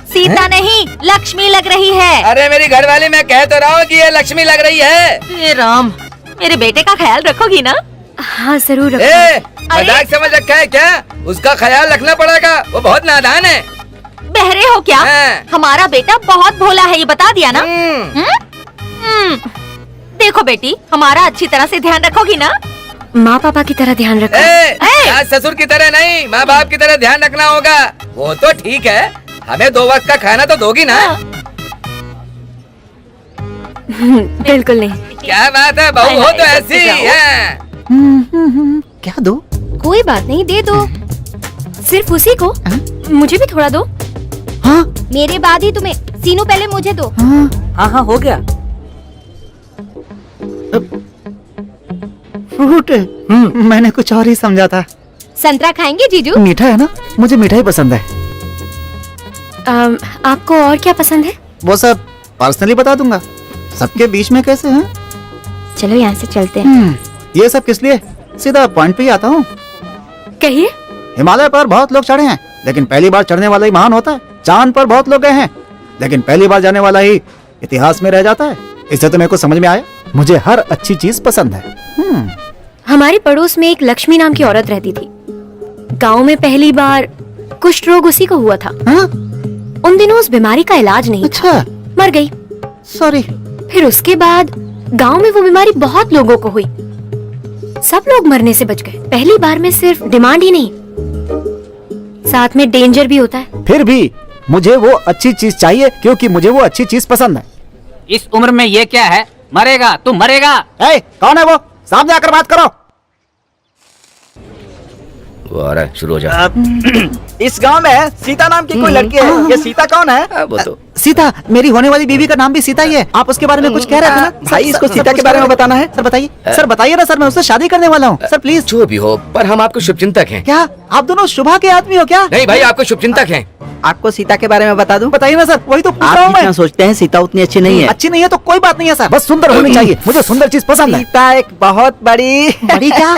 सीता नहीं, लक्ष्मी लग रही है। अरे मेरी घरवाली, मैं कह तो रहा हूँ कि ये लक्ष्मी लग रही है। हे राम, मेरे बेटे का ख्याल रखोगी ना? हाँ जरूर मजाक समझ रखा है क्या? उसका ख्याल रखना पड़ेगा, वो बहुत नादान है। बहरे हो क्या? हाँ। हमारा बेटा बहुत भोला है, ये बता दिया ना? देखो बेटी, हमारा अच्छी तरह से ध्यान रखोगी ना? माँ पापा की तरह ध्यान रखो। सास ससुर की तरह नहीं, माँ बाप की तरह ध्यान रखना होगा। वो तो ठीक है, हमें 2 वक्त का खाना तो दोगी ना? बिल्कुल नहीं। क्या बात है, बहू हो तो ऐसी है। क्या दो? कोई बात नहीं, दे दो। सिर्फ उसी को? मुझे भी थोड़ा दो। हाँ मेरे बाद ही तुम्हें। सीनू पहले मुझे दो। हाँ हो गया। फ्रूट? मैंने कुछ और ही समझा था। संतरा खाएंगे जीजू? मीठा है ना? मुझे मिठाई पसंद है। आपको और क्या पसंद है? वो सब पर्सनली बता दूंगा। सबके बीच में कैसे हैं? चलो यहाँ से चलते हैं। ये सब किस लिए? सीधा पॉइंट पे ही आता हूँ। कहिए। हिमालय पर बहुत लोग चढ़े हैं, लेकिन पहली बार चढ़ने वाला ही महान होता है। चांद पर बहुत लोग गए हैं, लेकिन पहली बार जाने वाला ही इतिहास में रह जाता है। इससे तो मेरे को समझ में आया, मुझे हर अच्छी चीज पसंद है। हमारे पड़ोस में एक लक्ष्मी नाम की औरत रहती थी। गांव में पहली बार कुष्ठ रोग उसी को हुआ था। उन दिनों उस बीमारी का इलाज नहीं था। मर गई। सॉरी। फिर उसके बाद गांव में वो बीमारी बहुत लोगों को हुई। सब लोग मरने से बच गए। पहली बार में सिर्फ डिमांड ही नहीं, साथ में डेंजर भी होता है। फिर भी मुझे वो अच्छी चीज चाहिए, क्योंकि मुझे वो अच्छी चीज पसंद है। इस उम्र में ये क्या है? मरेगा, तू मरेगा। कौन है वो? सामने आकर बात करो। वो आ रहा है, शुरू हो जा। इस गांव में सीता नाम की कोई लड़की है। ये सीता कौन है? वो तो सीता, मेरी होने वाली बीवी का नाम भी सीता ही है। आप उसके बारे में कुछ कह रहे थे ना? भाई, इसको सीता के बारे में बताना है। सर बताइए। सर बताइए ना सर, मैं उससे शादी करने वाला हूँ। Sir please. जो भी हो, पर हम आपको शुभचिंतक हैं। क्या आप दोनों शुभा के आदमी हो क्या? नहीं भाई, आपको शुभचिंतक हैं। आपको सीता के बारे में बता दूं? बताइए ना सर, वही तो पूछ रहा हूँ आप मैं। जितना सोचते हैं सीता उतनी अच्छी नहीं है। अच्छी नहीं है तो कोई बात नहीं है सर, बस सुंदर होनी चाहिए। मुझे सुंदर चीज पसंद है। सीता एक बहुत बड़ी क्या?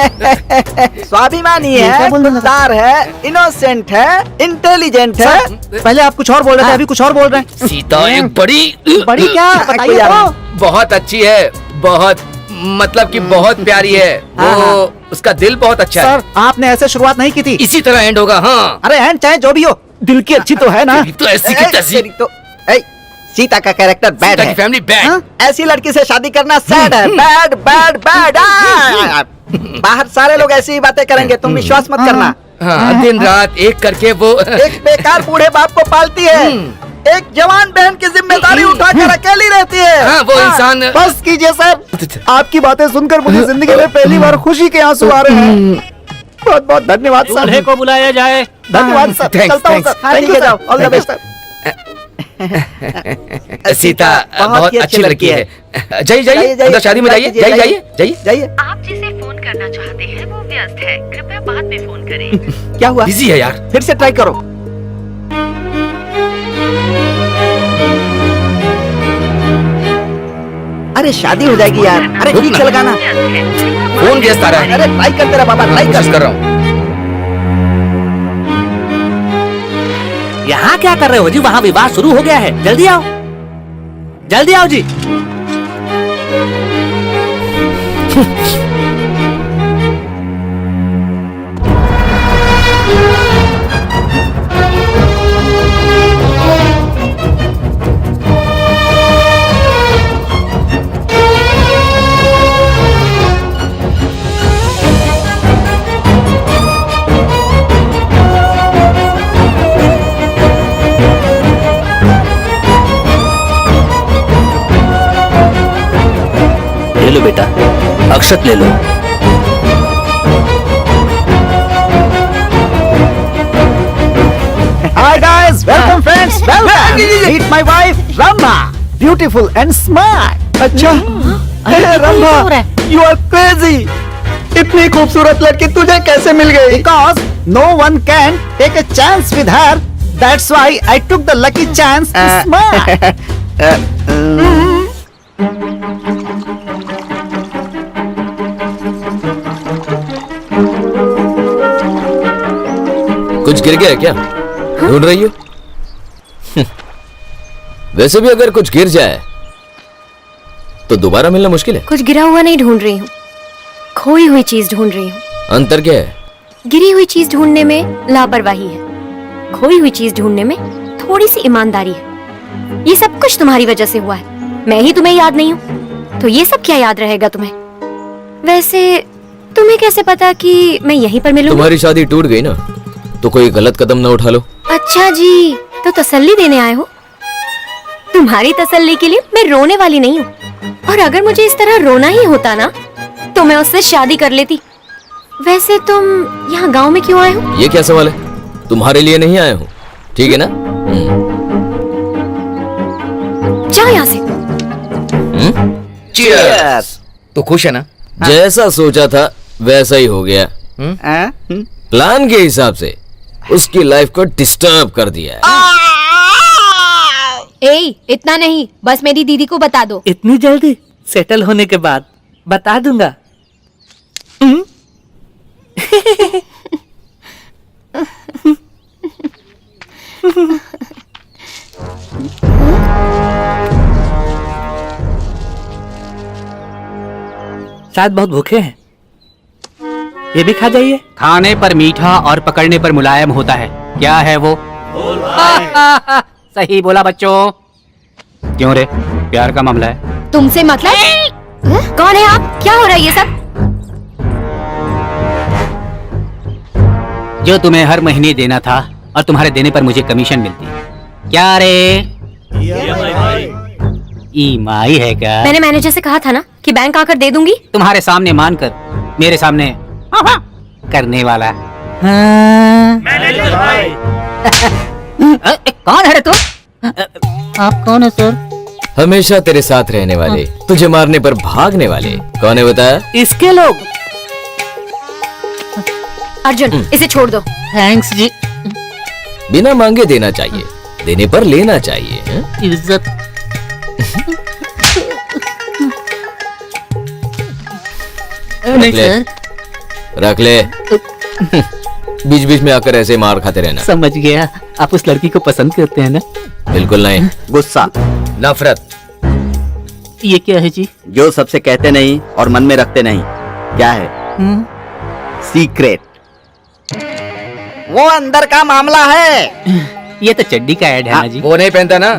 स्वाभिमानी क्या है, बोल रहे हैं? खुददार है, इनोसेंट है, इंटेलिजेंट है। पहले आप कुछ और बोल रहे थे, अभी कुछ और बोल रहे हैं। सीता एक बड़ी क्या? बताइए तो। बहुत अच्छी है, बहुत मतलब कि बहुत प्यारी है। वो उसका दिल बहुत अच्छा है। सर आपने ऐसे शुरुआत नहीं की थी। इसी तरह एंड होगा। हाँ अरे एंड चाहे जो भी हो, दिल की अच्छी तो है ना? तो ऐसी की तैसी। सीता का कैरेक्टर बैड सीता है। की फैमिली बैड। ऐसी लड़की से शादी करना सैड है। Bad bad bad. बाहर सारे लोग ऐसी ही बातें करेंगे, तुम विश्वास मत करना। हाँ, दिन रात एक करके वो एक बेकार बूढ़े बाप को पालती है, एक जवान बहन की जिम्मेदारी उठाकर अकेली रहती है। हाँ, वो इंसान बस कीजिए सर, आपकी बातें सुनकर मुझे जिंदगी में पहली बार खुशी के आंसू आ रहे हैं। बहुत बहुत धन्यवाद सर। दूल्हे को बुलाया जाए। धन्यवाद सर। Thanks, चलता हूँ thanks. Sir. Thank you sir. All the best sir. Sita बहुत ही अच्छी लड़की है। जाइए जाइए, जाइए, अंदर शादी में जाइए। जाइए जाइए जाइए जाइए। आप जिसे फोन करना चाहते हैं वो व्यस्त है, कृपया बाद में फोन करें। क्या हुआ? बिजी है यार। फिर से ट्राई करो। अरे शादी हो जाएगी यार। अरे ठीक से लगाना। फोन व्यस्त आ रहा है। अरे ट्राई करते रहा बाबा, ट्राई कोशिश कर। कर रहा हूँ। यहाँ क्या कर रहे हो जी? वहाँ विवाह शुरू हो गया है। जल्दी आओ, जल्दी आओ जी। ले लो बेटा, अक्षत ले लो। Hi guys, welcome friends, welcome. Meet my wife Rama, beautiful and smart. अच्छा, अरे रंभा, you are crazy. इतनी खूबसूरत लड़की तुझे कैसे मिल गई? Because no one can take a chance with her. That's why I took the lucky chance to smart. कुछ गिर गया क्या? ढूंढ रही हो? वैसे भी अगर कुछ गिर जाए तो दोबारा मिलना मुश्किल है। कुछ गिरा हुआ नहीं ढूंढ रही हूँ, खोई हुई चीज ढूंढ रही हूँ। अंतर क्या है? गिरी हुई चीज ढूंढने में लापरवाही है, खोई हुई चीज ढूंढने में थोड़ी सी ईमानदारी है। ये सब कुछ तुम्हारी वजह से हुआ है, मैं ही तुम्हें याद नहीं हूँ, तो ये सब क्या याद रहेगा तुम्हें? वैसे तुम्हें कैसे पता कि मैं यहीं पर मिलूंगी? तुम्हारी शादी टूट गई ना, तो कोई गलत कदम ना उठा लो। अच्छा जी, तो तसल्ली देने आए हो? तुम्हारी तसल्ली के लिए मैं रोने वाली नहीं हूँ, और अगर मुझे इस तरह रोना ही होता ना तो मैं उससे शादी कर लेती। वैसे तुम यहाँ गांव में क्यों आए हो? ये क्या सवाल है? तुम्हारे लिए नहीं आया हूँ, ठीक है ना? जाओ यहाँ से। Cheers! तो खुश है ना? जैसा सोचा था वैसा ही हो गया। प्लान के हिसाब से उसकी लाइफ को डिस्टर्ब कर दिया है। ए, इतना नहीं, बस मेरी दीदी को बता दो। इतनी जल्दी? सेटल होने के बाद बता दूंगा। शायद बहुत भूखे हैं, ये भी खा जाइए। खाने पर मीठा और पकड़ने पर मुलायम होता है। क्या है वो? सही बोला बच्चों। क्यों रे, प्यार का मामला है? तुमसे मतलब? कौन है आप? क्या हो रहा है ये सब? जो तुम्हें हर महीने देना था और तुम्हारे देने पर मुझे कमीशन मिलती। क्या रे? ईएमआई है क्या? मैंने मैनेजर से कहा था ना कि बैंक आकर दे दूंगी। तुम्हारे सामने मानकर मेरे सामने करने वाला। कौन है रे तू? आप कौन है सर? हमेशा तेरे साथ रहने वाले, तुझे मारने पर भागने वाले। कौन है बताया? इसके लोग। अर्जुन, इसे छोड़ दो। थैंक्स जी। बिना मांगे देना चाहिए, देने पर लेना चाहिए। इज्जत। रख ले, रख ले। बीच बीच में आकर ऐसे मार खाते रहना। समझ गया, आप उस लड़की को पसंद करते हैं ना? बिल्कुल नहीं। गुस्सा, नफरत। ये क्या है जी? जो सबसे कहते नहीं और मन में रखते नहीं। क्या है? सीक्रेट। वो अंदर का मामला है। ये तो चड्डी का ऐड है ना जी। वो नहीं पहनता ना।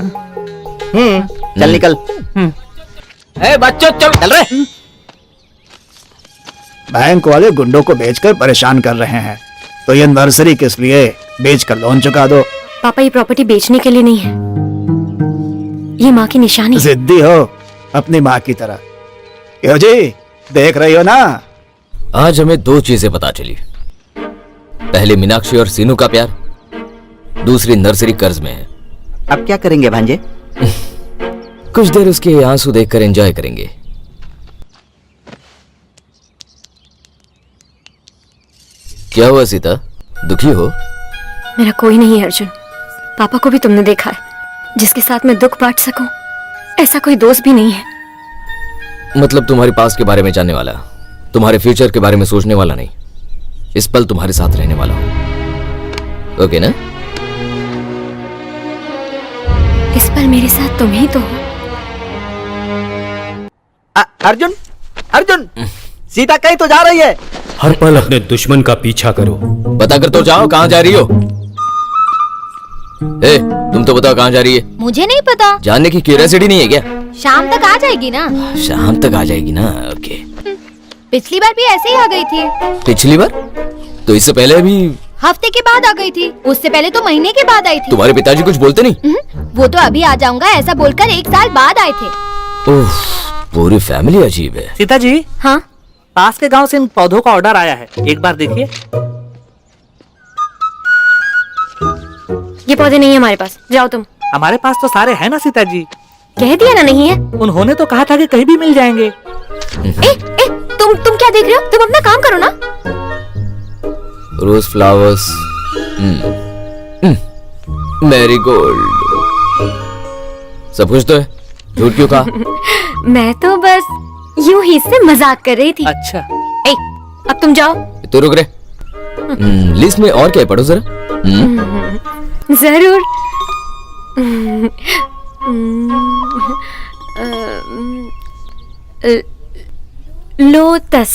चल निकल। ए बच्चों चल रहे। बैंक वाले गुंडों को बेचकर परेशान कर रहे हैं, तो ये नर्सरी किस लिए? बेचकर लोन चुका दो। पापा, ये प्रॉपर्टी बेचने के लिए नहीं है, ये माँ की निशानी है। जिद्दी हो अपनी माँ की तरह। क्यों जी, देख रही हो ना? आज हमें दो चीजें पता चली। पहले मीनाक्षी और सीनू का प्यार, दूसरी नर्सरी कर्ज में है। अब क्या करेंगे भांजे? कुछ देर उसके आंसू देखकर एंजॉय करेंगे। क्या हुआ सीता, दुखी हो? मेरा कोई नहीं है अर्जुन। पापा को भी तुमने देखा है, जिसके साथ मैं दुख बांट सकूं ऐसा कोई दोस्त भी नहीं है। मतलब तुम्हारे पास के बारे में जानने वाला, तुम्हारे फ्यूचर के बारे में सोचने वाला नहीं, इस पल तुम्हारे साथ रहने वाला हूं। ओके ना? इस पल मेरे साथ तुम ही तो हो। अर्जुन, अर्जुन, सीता कहीं तो जा रही है। हर पल अपने दुश्मन का पीछा करो। बता कर तो जाओ कहां जा रही हो। ए, तुम तो बताओ कहां जा रही है। मुझे नहीं पता। जानने की क्यूरियोसिटी नहीं है क्या? शाम तक आ जाएगी ना। शाम तक आ जाएगी ना? ओके। पिछली बार भी ऐसे ही आ गई थी। पिछली बार? तो इससे पहले भी? हफ्ते के बाद आ गई थी, उससे पहले तो महीने के बाद आई थी। तुम्हारे पिताजी कुछ बोलते नहीं? वो तो अभी आ जाऊंगा ऐसा बोलकर 1 साल बाद आए थे। उफ, पूरी फैमिली अजीब है। सीता जी, हाँ, पास के गांव से इन पौधों का ऑर्डर आया है, एक बार देखिए। ये पौधे नहीं है हमारे पास, जाओ तुम। हमारे पास तो सारे हैं ना सीता जी। कह दिया ना नहीं है। उन्होंने तो कहा था कि कहीं भी मिल जाएंगे। तुम क्या देख रहे हो? तुम अपना काम करो ना। रोज फ्लावर्स, मैरीगोल्ड, सब कुछ तो है, झूठ क्यों कहा? मैं तो बस यूं ही से मजाक कर रही थी। अच्छा। अब तुम जाओ। तो रुक रहे। लिस्ट में और क्या है, पढ़ो जरा। जरूर। लोटस।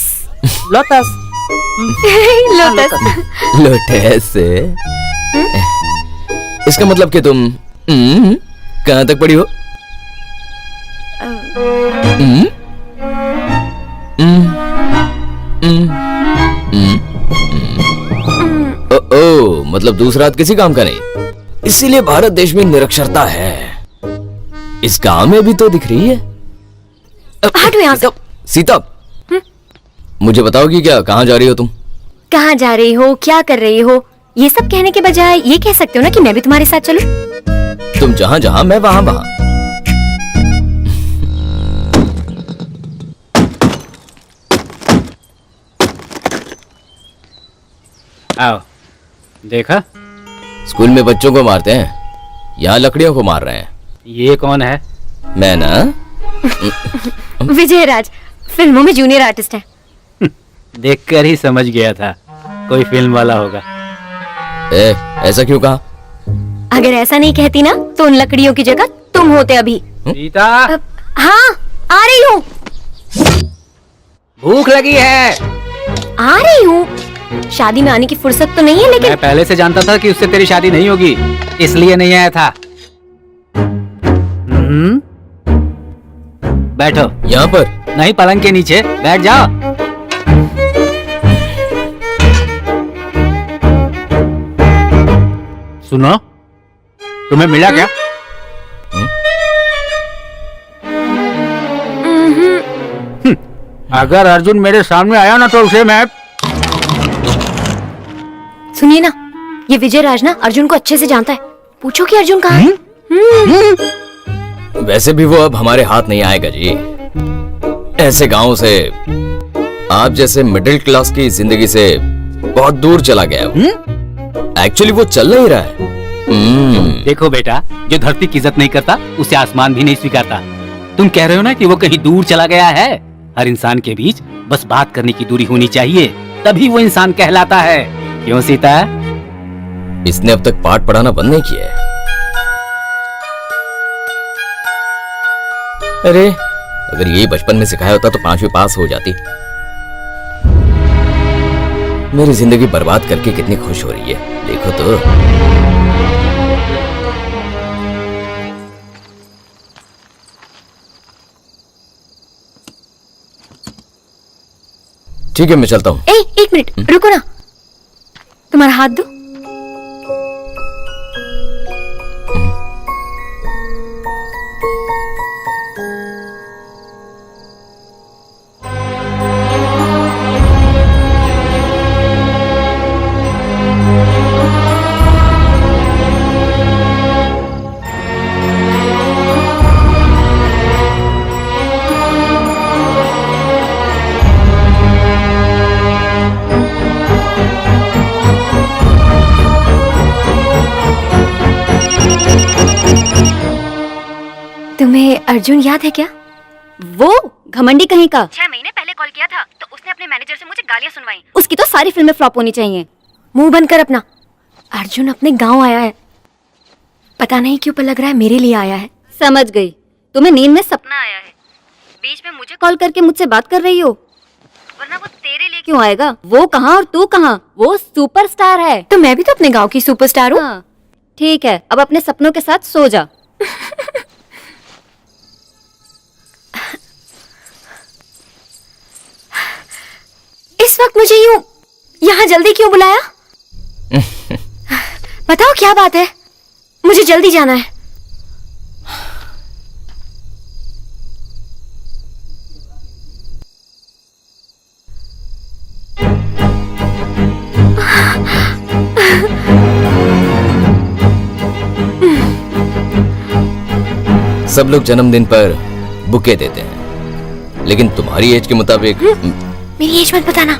लोटस। लोटस। लोटस। इसका मतलब कि तुम कहां तक पढ़ी हो? ओ, मतलब दूसरा हाथ किसी काम का नहीं, इसीलिए भारत देश में निरक्षरता है। इस गांव में भी तो दिख रही है। हटो यहाँ से। सीता, मुझे बताओगी क्या, कहाँ जा रही हो तुम? कहाँ जा रही हो, क्या कर रही हो, ये सब कहने के बजाय ये कह सकते हो ना कि मैं भी तुम्हारे साथ चलूं। तुम जहाँ जहाँ मैं वहाँ वहाँ। आओ, देखा? स्कूल में बच्चों को मारते हैं, यहाँ लकड़ियों को मार रहे हैं। ये कौन है? मैं ना विजय राज, फिल्मों में जूनियर आर्टिस्ट है। देखकर ही समझ गया था कोई फिल्म वाला होगा। ऐसा क्यों कहा? अगर ऐसा नहीं कहती ना तो उन लकड़ियों की जगह तुम होते अभी। सीता, हाँ, आ रही हूँ। भूख लगी है। आ रही हूँ। शादी में आने की फुर्सत तो नहीं है, लेकिन मैं पहले से जानता था कि उससे तेरी शादी नहीं होगी, इसलिए नहीं आया था। बैठो। यहाँ पर नहीं, पलंग के नीचे बैठ जाओ। सुनो, तुम्हें मिला क्या? अगर अर्जुन मेरे सामने आया ना तो उसे मैं... सुनिए ना, ये विजय राज ना अर्जुन को अच्छे से जानता है। पूछो कि अर्जुन कहाँ है। वैसे भी वो अब हमारे हाथ नहीं आएगा जी। ऐसे गांव से, आप जैसे मिडिल क्लास की जिंदगी से बहुत दूर चला गया वो। एक्चुअली वो चल नहीं रहा है। देखो बेटा, जो धरती की इज्जत नहीं करता उसे आसमान भी नहीं स्वीकारता। तुम कह रहे हो ना कि वो कहीं दूर चला गया है। हर इंसान के बीच बस बात करने की दूरी होनी चाहिए, तभी वो इंसान कहलाता है। क्यों सीता? इसने अब तक पाठ पढ़ाना बंद नहीं किया है। अरे अगर यही बचपन में सिखाया होता तो 5वीं पास हो जाती। मेरी जिंदगी बर्बाद करके कितनी खुश हो रही है, देखो तो। ठीक है, मैं चलता हूँ। एक मिनट रुको ना, तुम्हारा हाथ दो। तुम्हें अर्जुन याद है क्या? वो घमंडी कहीं का। 6 महीने पहले कॉल किया था तो उसने अपने मैनेजर से मुझे गालियां सुनवाई। उसकी तो सारी फिल्में फ्लॉप होनी चाहिए। मुंह बंद कर अपना। अर्जुन अपने गांव आया है। पता नहीं क्यों पर लग रहा है मेरे लिए आया है। समझ गई, तुम्हें नींद में सपना आया है, बीच में मुझे कॉल करके मुझसे बात कर रही हो। वरना वो तेरे लिए क्यों आएगा? वो कहाँ और तू कहाँ? वो सुपरस्टार है। तो मैं भी तो अपने गांव की सुपरस्टार हूँ। हाँ, ठीक है, अब अपने सपनों के साथ सो जा। इस वक्त मुझे यूं यहाँ जल्दी क्यों बुलाया? बताओ क्या बात है? मुझे जल्दी जाना है। सब लोग जन्मदिन पर बुके देते हैं, लेकिन तुम्हारी एज के मुताबिक मेरी एज मत बताना।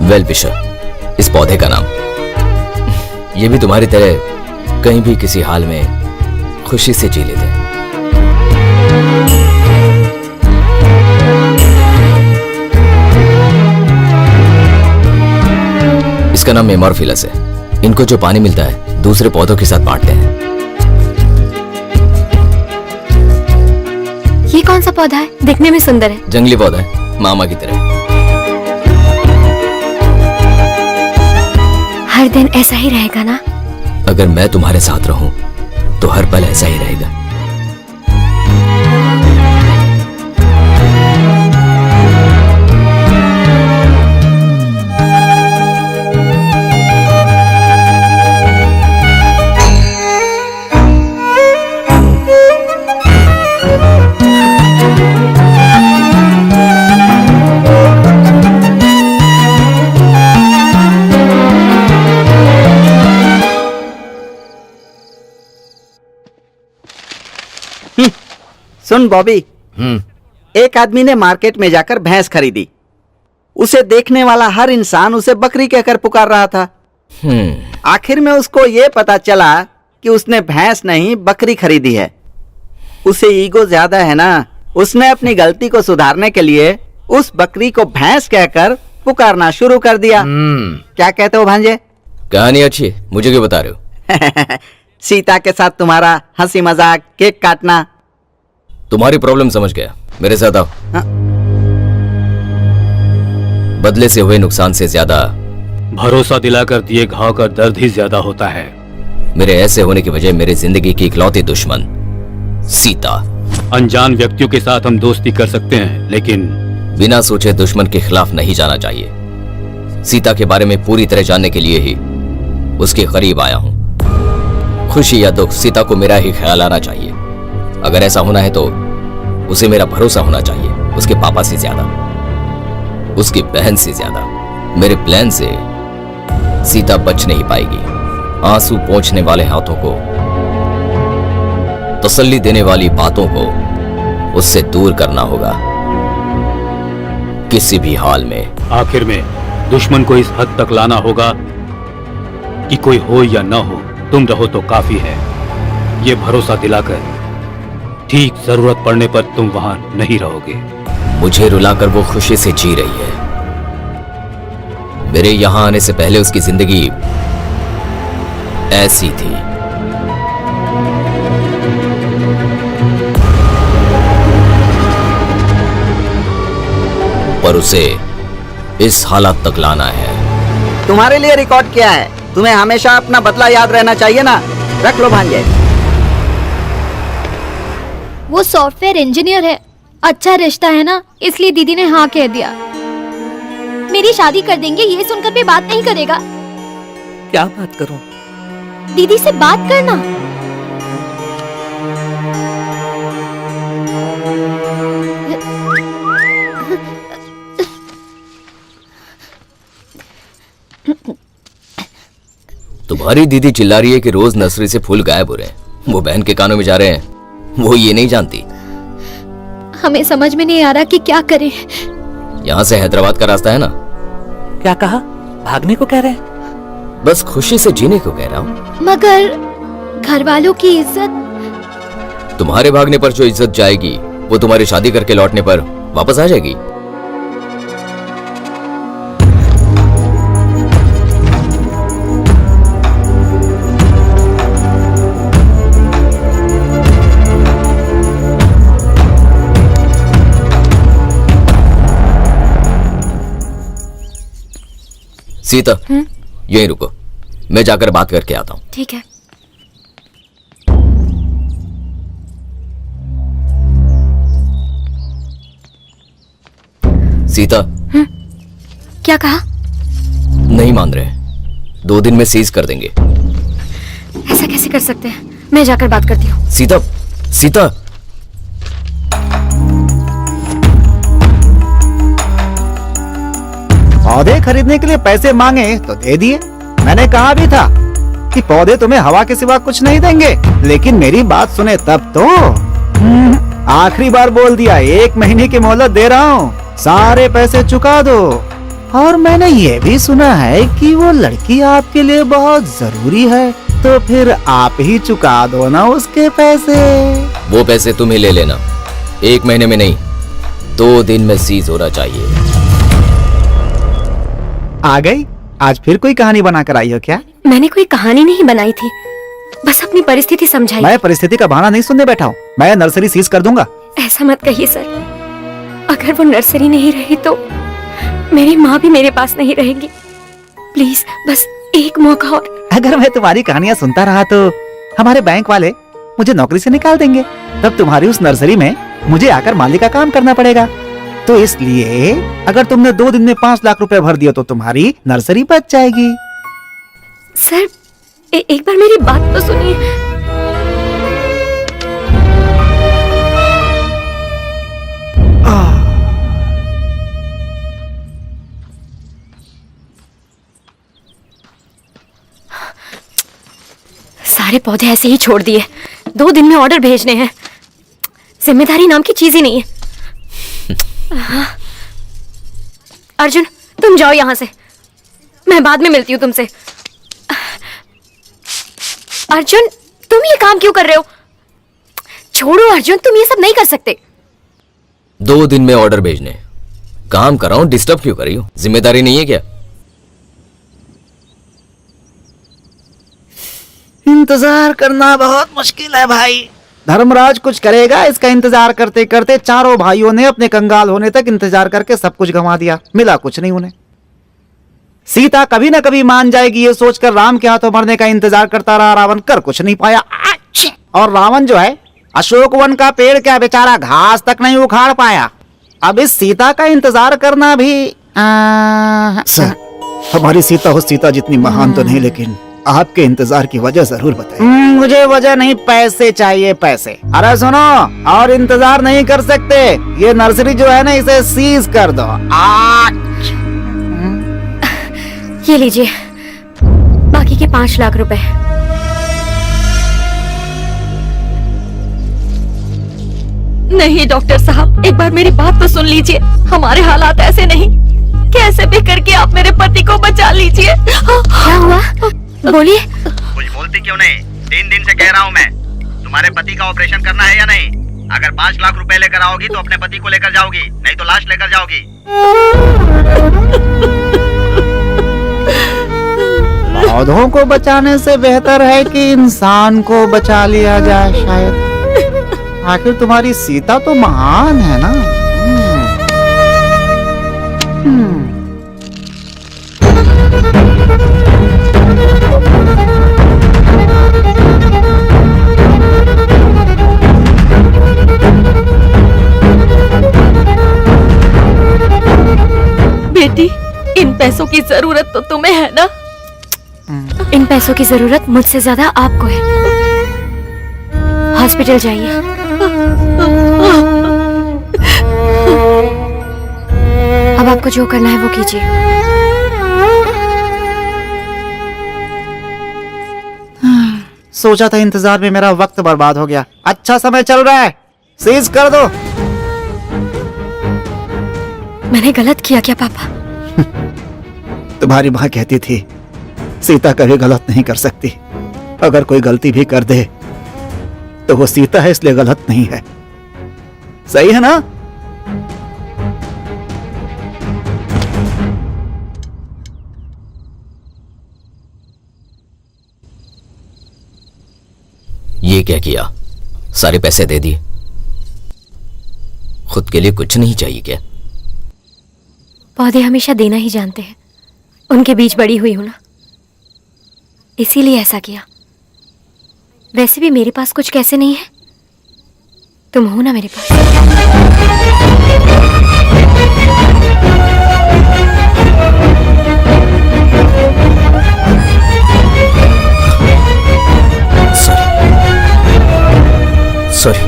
वेल विशर, इस पौधे का नाम। ये भी तुम्हारी तरह कहीं भी किसी हाल में खुशी से जी लेते हैं। इसका नाम मेमोरफिलस है। इनको जो पानी मिलता है दूसरे पौधों के साथ बांटते हैं। ये कौन सा पौधा है? दिखने में सुंदर है। जंगली पौधा है, मामा की तरह। हर दिन ऐसा ही रहेगा ना? अगर मैं तुम्हारे साथ रहूं तो हर पल ऐसा ही रहेगा। सुन बॉबी, एक आदमी ने मार्केट में जाकर भैंस खरीदी। उसे देखने वाला हर इंसान उसे बकरी कहकर पुकार रहा था। आखिर में उसको ये पता चला कि उसने भैंस नहीं बकरी खरीदी है। उसे ईगो ज्यादा है ना, उसने अपनी गलती को सुधारने के लिए उस बकरी को भैंस कहकर पुकारना शुरू कर दिया। क्या कहते हो भांजे? कहानी अच्छी है, मुझे क्यों बता रहे हो? सीता के साथ तुम्हारा हंसी मजाक, केक काटना। तुम्हारी प्रॉब्लम समझ गया, मेरे साथ आओ। बदले से हुए नुकसान से ज्यादा भरोसा दिलाकर दिए घाव का दर्द ही ज्यादा होता है। मेरे ऐसे होने की वजह मेरे जिंदगी की इकलौती दुश्मन सीता। अनजान व्यक्तियों के साथ हम दोस्ती कर सकते हैं, लेकिन बिना सोचे दुश्मन के खिलाफ नहीं जाना चाहिए। सीता के बारे में पूरी तरह जानने के लिए ही उसके करीब आया हूं। खुशी या दुख, सीता को मेरा ही ख्याल आना चाहिए। अगर ऐसा होना है तो उसे मेरा भरोसा होना चाहिए, उसके पापा से ज्यादा, उसकी बहन से ज्यादा। मेरे प्लान से सीता बच नहीं पाएगी। आंसू पोंछने वाले हाथों को, तसल्ली देने वाली बातों को उससे दूर करना होगा किसी भी हाल में। आखिर में दुश्मन को इस हद तक लाना होगा कि कोई हो या न हो, तुम रहो तो काफी है। ये भरोसा दिलाकर ठीक जरूरत पड़ने पर तुम वहां नहीं रहोगे। मुझे रुलाकर वो खुशी से जी रही है। मेरे यहां आने से पहले उसकी जिंदगी ऐसी थी। पर उसे इस हालत तक लाना है। तुम्हारे लिए रिकॉर्ड किया है। तुम्हें हमेशा अपना बदला याद रहना चाहिए ना। रख लो भांजे। वो सॉफ्टवेयर इंजीनियर है, अच्छा रिश्ता है ना, इसलिए दीदी ने हाँ कह दिया। मेरी शादी कर देंगे ये सुनकर भी बात नहीं करेगा। क्या बात करूं? दीदी से बात करना। तुम्हारी दीदी चिल्ला रही है कि रोज नर्सरी से फूल गायब हो रहे हैं। वो बहन के कानों में जा रहे हैं, वो ये नहीं जानती। हमें समझ में नहीं आ रहा कि क्या करें। यहाँ से हैदराबाद का रास्ता है ना। क्या कहा? भागने को कह रहे हैं? बस खुशी से जीने को कह रहा हूँ। मगर घर वालों की इज्जत। तुम्हारे भागने पर जो इज्जत जाएगी वो तुम्हारी शादी करके लौटने पर वापस आ जाएगी। सीता, यहीं रुको, मैं जाकर बात करके आता हूं। ठीक है। सीता। क्या कहा? नहीं मान रहे, 2 दिन में सीज कर देंगे। ऐसा कैसे कर सकते हैं? मैं जाकर बात करती हूँ। सीता, सीता। पौधे खरीदने के लिए पैसे मांगे तो दे दिए। मैंने कहा भी था कि पौधे तुम्हें हवा के सिवा कुछ नहीं देंगे, लेकिन मेरी बात सुने तब तो। आखिरी बार बोल दिया, 1 महीने की मोहलत दे रहा हूँ, सारे पैसे चुका दो। और मैंने ये भी सुना है कि वो लड़की आपके लिए बहुत जरूरी है। तो फिर आप ही चुका दो ना उसके पैसे। वो पैसे तुम ही ले लेना, 1 महीने में नहीं, 2 दिन में सीज होना चाहिए। आ गई? आज फिर कोई कहानी बनाकर आई हो क्या? मैंने कोई कहानी नहीं बनाई थी, बस अपनी परिस्थिति समझाई। मैं परिस्थिति का बहाना नहीं सुनने बैठा हूँ। मैं नर्सरी सीज कर दूंगा। ऐसा मत कहिए सर, अगर वो नर्सरी नहीं रही तो मेरी माँ भी मेरे पास नहीं रहेगी। प्लीज बस एक मौका और। अगर मैं तुम्हारी कहानियाँ सुनता रहा तो हमारे बैंक वाले मुझे नौकरी से निकाल देंगे। तब तुम्हारी उस नर्सरी में मुझे आकर माली का काम करना पड़ेगा। तो इसलिए अगर तुमने 2 दिन में 5 लाख रुपए भर दिया तो तुम्हारी नर्सरी बच जाएगी। सर एक बार मेरी बात तो सुनिए। सारे पौधे ऐसे ही छोड़ दिए, 2 दिन में ऑर्डर भेजने हैं। जिम्मेदारी नाम की चीज ही नहीं है। अर्जुन तुम जाओ यहां से, मैं बाद में मिलती हूँ तुमसे। अर्जुन तुम ये काम क्यों कर रहे हो? छोड़ो अर्जुन, तुम ये सब नहीं कर सकते। 2 दिन में ऑर्डर भेजने, काम कर रहा हूं, डिस्टर्ब क्यों कर रही हो? जिम्मेदारी नहीं है क्या? इंतजार करना बहुत मुश्किल है भाई। धर्मराज कुछ करेगा, इसका इंतजार करते करते चारों भाइयों ने अपने कंगाल होने तक इंतजार करके सब कुछ गंवा दिया। मिला कुछ नहीं उन्हें। सीता कभी ना कभी मान जाएगी ये सोचकर राम के हाथों मरने का इंतजार करता रहा रावण, कर कुछ नहीं पाया। और रावण जो है अशोक वन का पेड़ क्या बेचारा घास तक नहीं उखाड़ पाया। अब इस सीता का इंतजार करना भी सर, हमारी सीता हो सीता जितनी महान तो नहीं, लेकिन आपके इंतजार की वजह जरूर बताइए। मुझे वजह नहीं, पैसे चाहिए, पैसे। अरे सुनो, और इंतजार नहीं कर सकते, ये नर्सरी जो है ना इसे सीज कर दो। ये लीजिए बाकी के 5 लाख रुपए। नहीं डॉक्टर साहब, एक बार मेरी बात तो सुन लीजिए। हमारे हालात ऐसे नहीं, कैसे भी करके आप मेरे पति को बचा लीजिए। क्या हुआ बोलिए। कुछ बोलती क्यों नहीं? 3 दिन से कह रहा हूँ मैं, तुम्हारे पति का ऑपरेशन करना है या नहीं? अगर 5 लाख रुपए लेकर आओगी तो अपने पति को लेकर जाओगी, नहीं तो लाश लेकर जाओगी। पौधों को बचाने से बेहतर है कि इंसान को बचा लिया जाए शायद। आखिर तुम्हारी सीता तो महान है ना। बेटी, इन पैसों की जरूरत तो तुम्हें है ना? इन पैसों की जरूरत मुझसे ज्यादा आपको है। हॉस्पिटल जाइए। अब आपको जो करना है वो कीजिए। सोचा था इंतजार में मेरा वक्त बर्बाद हो गया। अच्छा समय चल रहा है, सीज कर दो। मैंने गलत किया क्या पापा? तुम्हारी माँ कहती थी सीता कभी गलत नहीं कर सकती। अगर कोई गलती भी कर दे तो वो सीता है इसलिए गलत नहीं है। सही है ना? ये क्या किया? सारे पैसे दे दिए, खुद के लिए कुछ नहीं चाहिए क्या? पौधे हमेशा देना ही जानते हैं, उनके बीच बड़ी हुई हूं ना, इसीलिए ऐसा किया। वैसे भी मेरे पास कुछ कैसे नहीं है, तुम हो ना मेरे पास। सॉरी।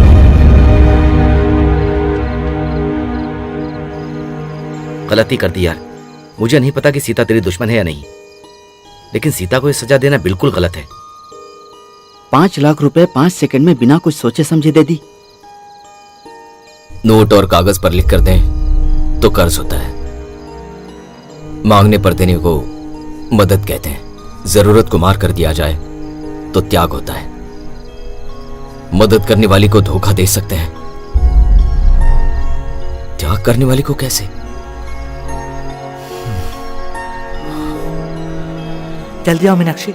गलती कर दी यार। मुझे नहीं पता कि सीता तेरी दुश्मन है या नहीं, लेकिन सीता को ये सजा देना बिल्कुल गलत है। 5 लाख रुपए 5 सेकंड में बिना कुछ सोचे समझे दे दी। नोट और कागज पर लिख कर दें तो कर्ज होता है, मांगने पर देने को मदद कहते हैं। जरूरत को मार कर दिया जाए तो त्याग होता है। मदद करने वाली को धोखा दे सकते हैं, त्याग करने वाली को कैसे? जल्दी आओ मीनाक्षी।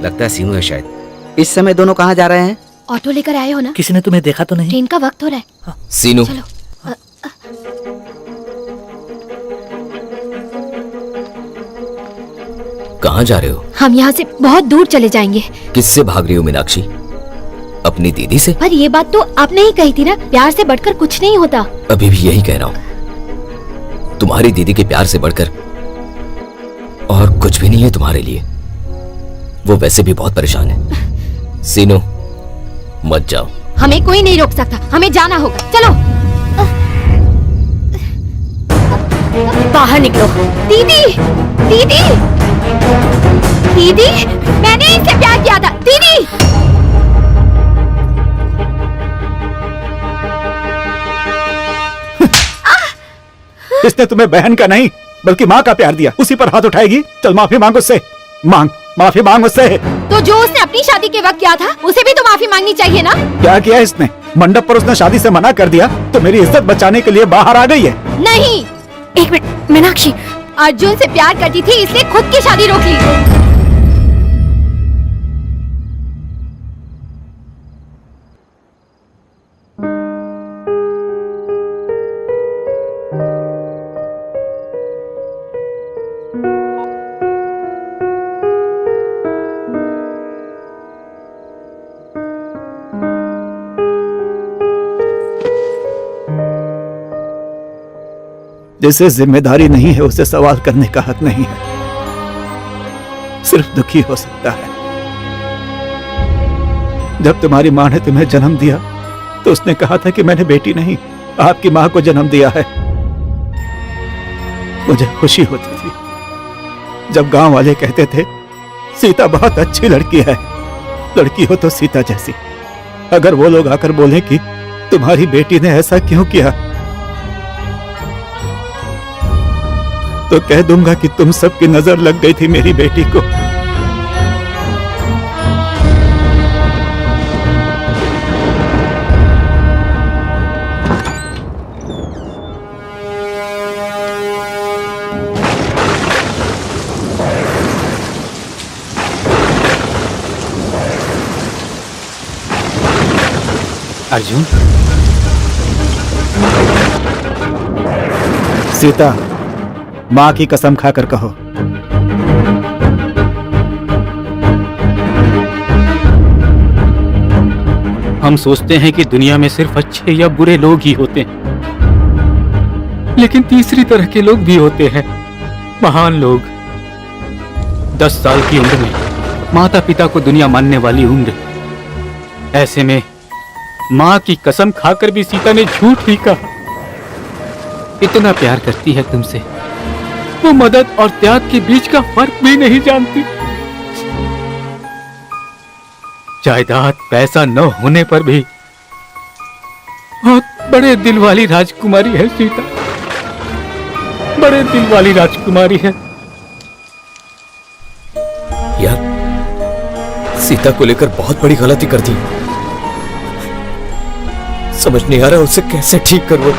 लगता है सीनू है शायद। इस समय दोनों कहाँ जा रहे हैं? ऑटो लेकर आए हो ना? किसी ने तुम्हें देखा तो नहीं? ट्रेन का वक्त हो रहा है। सीनू, चलो। कहाँ जा रहे हो? हम यहाँ से बहुत दूर चले जाएंगे। किससे भाग रही हो मीनाक्षी? अपनी दीदी से? पर ये बात तो आपने ही कही थी ना, प्यार से बढ़कर कुछ नहीं होता। अभी भी यही कह रहा हूँ, तुम्हारी दीदी के प्यार से बढ़कर और कुछ भी नहीं है तुम्हारे लिए। वो वैसे भी बहुत परेशान है। सीनू, मत जाओ। हमें कोई नहीं रोक सकता, हमें जाना होगा। चलो। बाहर निकलो। दीदी, दीदी, दीदी, मैंने इनसे प्यार किया था। दीदी, इसने तुम्हें बहन का नहीं बल्कि माँ का प्यार दिया, उसी पर हाथ उठाएगी? चल माफी मांग उससे, मांग माफी मांग उससे। तो जो उसने अपनी शादी के वक्त किया था उसे भी तो माफी मांगनी चाहिए ना? क्या किया इसने? मंडप पर उसने शादी से मना कर दिया तो मेरी इज्जत बचाने के लिए बाहर आ गई है। नहीं, एक मिनट मीनाक्षी, अर्जुन से प्यार करती थी इसलिए खुद की शादी रोक ली। जिसे जिम्मेदारी नहीं है उसे सवाल करने का हक नहीं है, सिर्फ दुखी हो सकता है। जब तुम्हारी माँ ने तुम्हें जन्म दिया तो उसने कहा था कि मैंने बेटी नहीं आपकी माँ को जन्म दिया है। मुझे खुशी होती थी जब गांव वाले कहते थे सीता बहुत अच्छी लड़की है, लड़की हो तो सीता जैसी। अगर वो लोग आकर बोले कि तुम्हारी बेटी ने ऐसा क्यों किया तो कह दूंगा कि तुम सबकी नजर लग गई थी मेरी बेटी को। अर्जुन, सीता, माँ की कसम खाकर कहो। हम सोचते हैं कि दुनिया में सिर्फ अच्छे या बुरे लोग ही होते हैं, लेकिन तीसरी तरह के लोग भी होते हैं, महान लोग। 10 साल की उम्र में माता पिता को दुनिया मानने वाली उम्र। ऐसे में माँ की कसम खाकर भी सीता ने झूठ ही कहा। इतना प्यार करती है तुमसे, वो मदद और त्याग के बीच का फर्क भी नहीं जानती। जायदाद पैसा न होने पर भी बहुत बड़े दिल वाली राजकुमारी है सीता, बड़े दिल वाली राजकुमारी है। यार, सीता को लेकर बहुत बड़ी गलती कर दी। समझ नहीं आ रहा उसे कैसे ठीक करूं।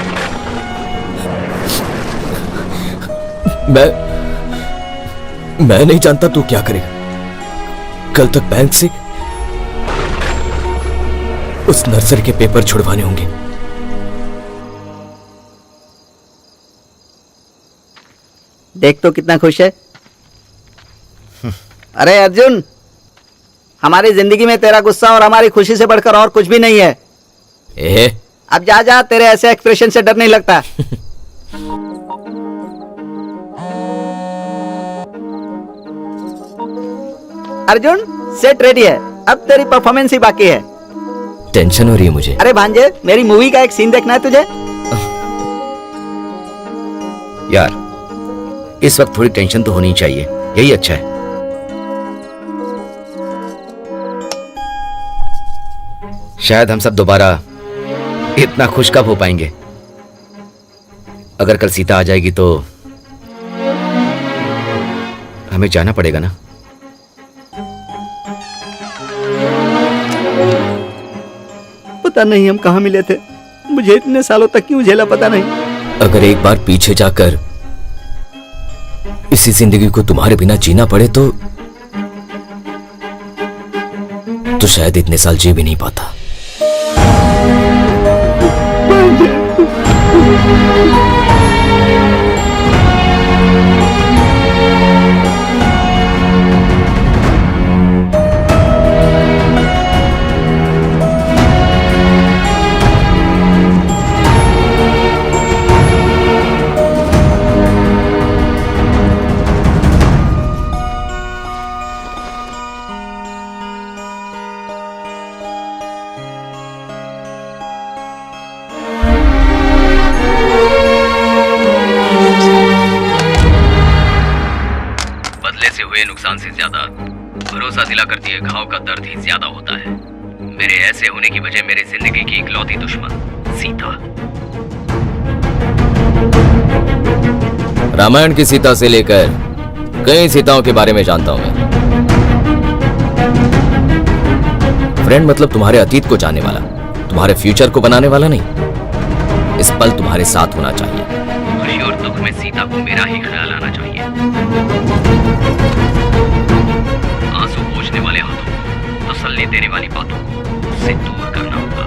मैं नहीं जानता तू क्या करेगा। कल तक बैंक से उस नर्सरी के पेपर छुड़वाने होंगे। देख तो कितना खुश है। अरे अर्जुन, हमारी जिंदगी में तेरा गुस्सा और हमारी खुशी से बढ़कर और कुछ भी नहीं है। अब जा जा, तेरे ऐसे एक्सप्रेशन से डर नहीं लगता। अर्जुन, सेट रेडी है, अब तेरी परफॉर्मेंस ही बाकी है। टेंशन हो रही है मुझे। अरे भांजे, मेरी मूवी का एक सीन देखना है तुझे। यार, इस वक्त थोड़ी टेंशन तो होनी चाहिए, यही अच्छा है। शायद हम सब दोबारा इतना खुश कब हो पाएंगे। अगर कल सीता आ जाएगी तो हमें जाना पड़ेगा ना। पता नहीं हम कहाँ मिले थे, मुझे इतने सालों तक क्यों झेला पता नहीं। अगर एक बार पीछे जाकर इसी जिंदगी को तुम्हारे बिना जीना पड़े तो शायद इतने साल जी भी नहीं पाता। नुकसान से ज्यादा भरोसा दिला करती है घाव का दर्द ही ज्यादा होता है। मेरे ऐसे होने की वजह मेरी जिंदगी की इकलौती दुश्मन सीता। रामायण की सीता से लेकर कई सीताओं के बारे में जानता हूं मैं। फ्रेंड मतलब तुम्हारे अतीत को जानने वाला, तुम्हारे फ्यूचर को बनाने वाला नहीं। इस पल तुम्हारे साथ होना चाहिए। खुशी और दुख में सीता को मेरा ही ख्याल आना चाहिए। आंसू पोंछने वाले हाथों को, तसल्ली देने वाली बातों को उससे दूर करना होगा।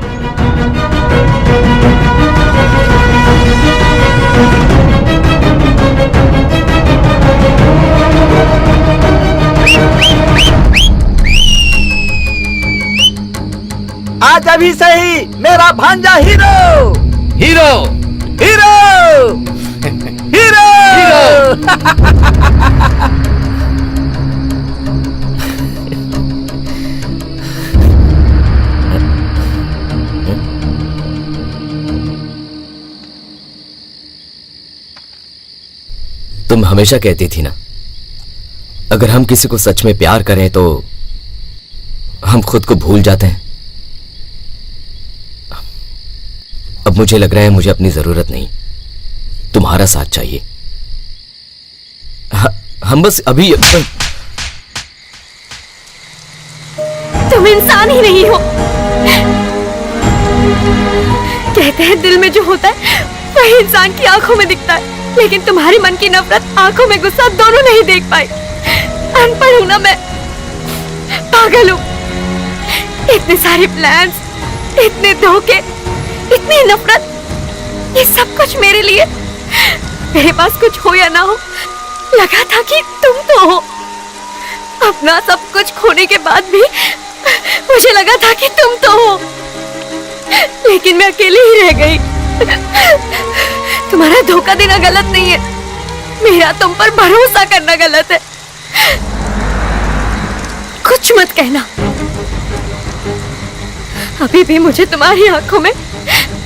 आज अभी सही मेरा भांजा हीरो हीरो हीरो हीरो तुम हमेशा कहती थी ना, अगर हम किसी को सच में प्यार करें तो हम खुद को भूल जाते हैं। अब मुझे लग रहा है मुझे अपनी जरूरत नहीं, तुम्हारा साथ चाहिए। हम बस अभी तुम इंसान ही नहीं हो। कहते हैं दिल में जो होता है वही इंसान की आंखों में दिखता है, लेकिन तुम्हारे मन की नफरत, आंखों में गुस्सा दोनों नहीं देख पाई। अनपढ़ हूं ना मैं, पागल हूं। इतने सारे प्लान्स, इतने धोखे, इतनी नफरत, ये सब कुछ मेरे लिए। मेरे पास कुछ हो या ना हो, लगा था कि तुम तो हो। अपना सब कुछ खोने के बाद भी मुझे लगा था कि तुम तो हो, लेकिन मैं अकेली ही रह गई। तुम्हारा धोखा देना गलत नहीं है, मेरा तुम पर भरोसा करना गलत है। कुछ मत कहना, अभी भी मुझे तुम्हारी आंखों में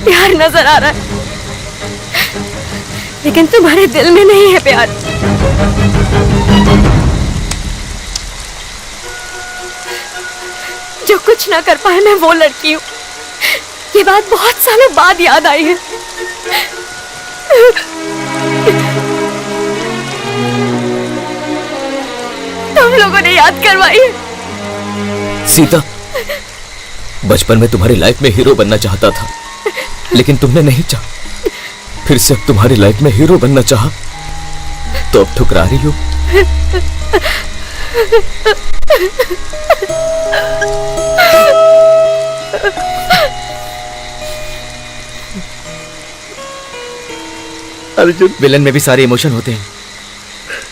प्यार नजर आ रहा है, लेकिन तुम्हारे दिल में नहीं है प्यार। जो कुछ ना कर पाए मैं वो लड़की हूं। ये बात बहुत सालों बाद याद आई है। तुम लोगों ने याद करवाई है। सीता, बचपन में तुम्हारी लाइफ में हीरो बनना चाहता था, लेकिन तुमने नहीं चाहा। फिर से अब तुम्हारी लाइफ में हीरो बनना चाहा तो अब ठुकरा रही हो। अर्जुन, विलन में भी सारे इमोशन होते हैं,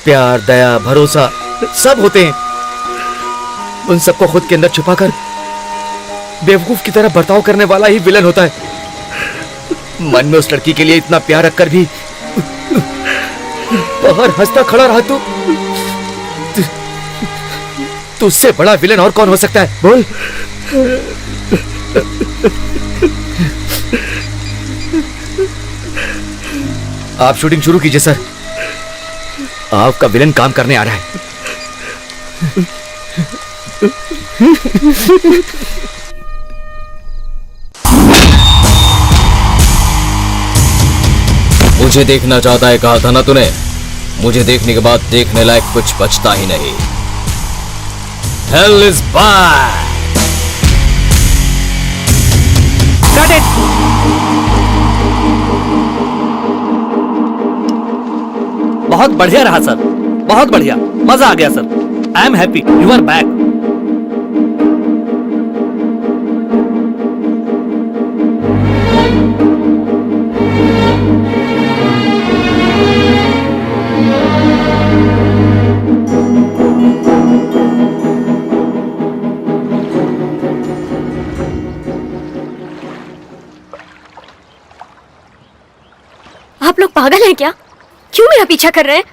प्यार, दया, भरोसा सब होते हैं। उन सबको खुद के अंदर छुपाकर बेवकूफ की तरह बर्ताव करने वाला ही विलन होता है। मन में उस लड़की के लिए इतना प्यार रखकर भी बाहर हंसता खड़ा रहा तो उससे बड़ा विलन और कौन हो सकता है? बोल। आप शूटिंग शुरू कीजिए सर, आपका विलन काम करने आ रहा है। मुझे देखना चाहता है कहा था ना तूने। मुझे देखने के बाद देखने लायक कुछ बचता ही नहीं। Hell is back! Cut it. बहुत बढ़िया रहा सर, बहुत बढ़िया, मजा आ गया sir. I am happy you are back. आप लोग पागल हैं क्या? क्यों मेरा पीछा कर रहे हैं?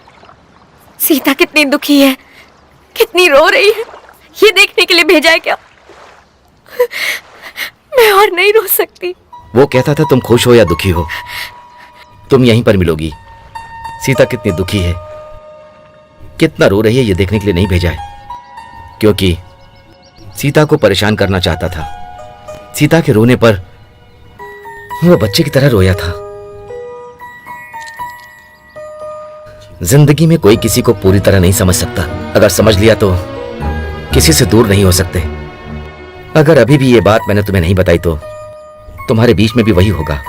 सीता कितनी दुखी है, कितनी रो रही है, ये देखने के लिए भेजा है क्या? मैं और नहीं रो सकती। वो कहता था तुम खुश हो या दुखी हो, तुम यहीं पर मिलोगी। सीता कितनी दुखी है, कितना रो रही है, ये देखने के लिए नहीं भेजा है, क्योंकि सीता को परेशान करना चाहता था। सीता के रोने पर वो बच्चे की तरह रोया था। जिंदगी में कोई किसी को पूरी तरह नहीं समझ सकता। अगर समझ लिया तो किसी से दूर नहीं हो सकते। अगर अभी भी ये बात मैंने तुम्हें नहीं बताई तो तुम्हारे बीच में भी वही होगा।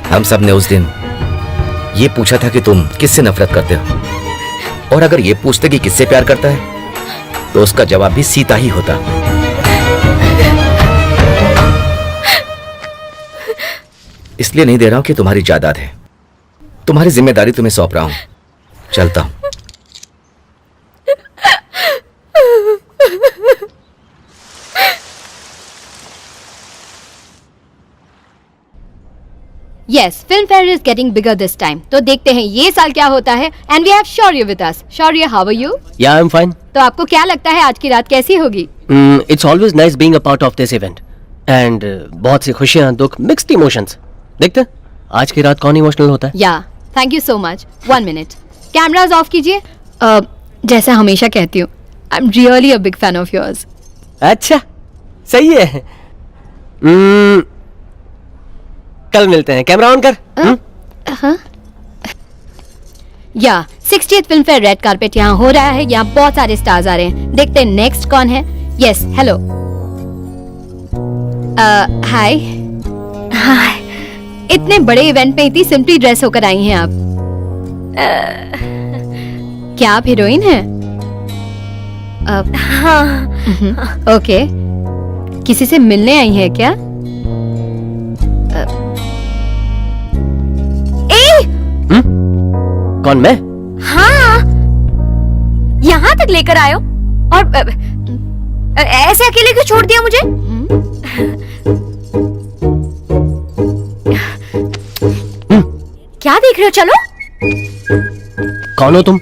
हम सब ने उस दिन ये पूछा था कि तुम किससे नफरत करते हो, और अगर ये पूछते कि किससे प्यार करता है तो उसका जवाब भी सीता ही होता। इसलिए नहीं दे रहा हूं कि तुम्हारी जायदाद है, तुम्हारी जिम्मेदारी तुम्हें सौंप रहा हूं। चलता हूं। Yes, Filmfare is getting bigger this time. तो देखते हैं ये साल क्या होता है। And we have Shaurya with us. Shaurya, how are you? Yeah, I'm fine. तो आपको क्या लगता है आज की रात कैसी होगी? It's always nice being a part of this event. And बहुत सी खुशियाँ, दुख, mixed emotions. देखते हैं आज की रात कौन इमोशनल होता है। Yeah, thank you so much. 1 minute. Cameras off कीजिए। जैसा हमेशा कहती हूँ, I'm really a big fan of yours. अच्छा, सही है। कल मिलते हैं। कैमरा ऑन कर। या 60th Filmfare रेड कारपेट यहाँ हो रहा है। यहाँ बहुत सारे स्टार्स आ रहे हैं। देखते हैं नेक्स्ट कौन है। Yes, hello. हाय। हाय। इतने बड़े इवेंट में इतनी सिंपली ड्रेस होकर आई हैं आप। क्या आप हीरोइन हैं? हाँ। ओके। किसी से मिलने आई हैं क्या? कौन, मैं? हाँ, यहाँ तक लेकर आयो और ऐसे अकेले क्यों छोड़ दिया मुझे? क्या देख रहे हो? चलो। कौन हो तुम?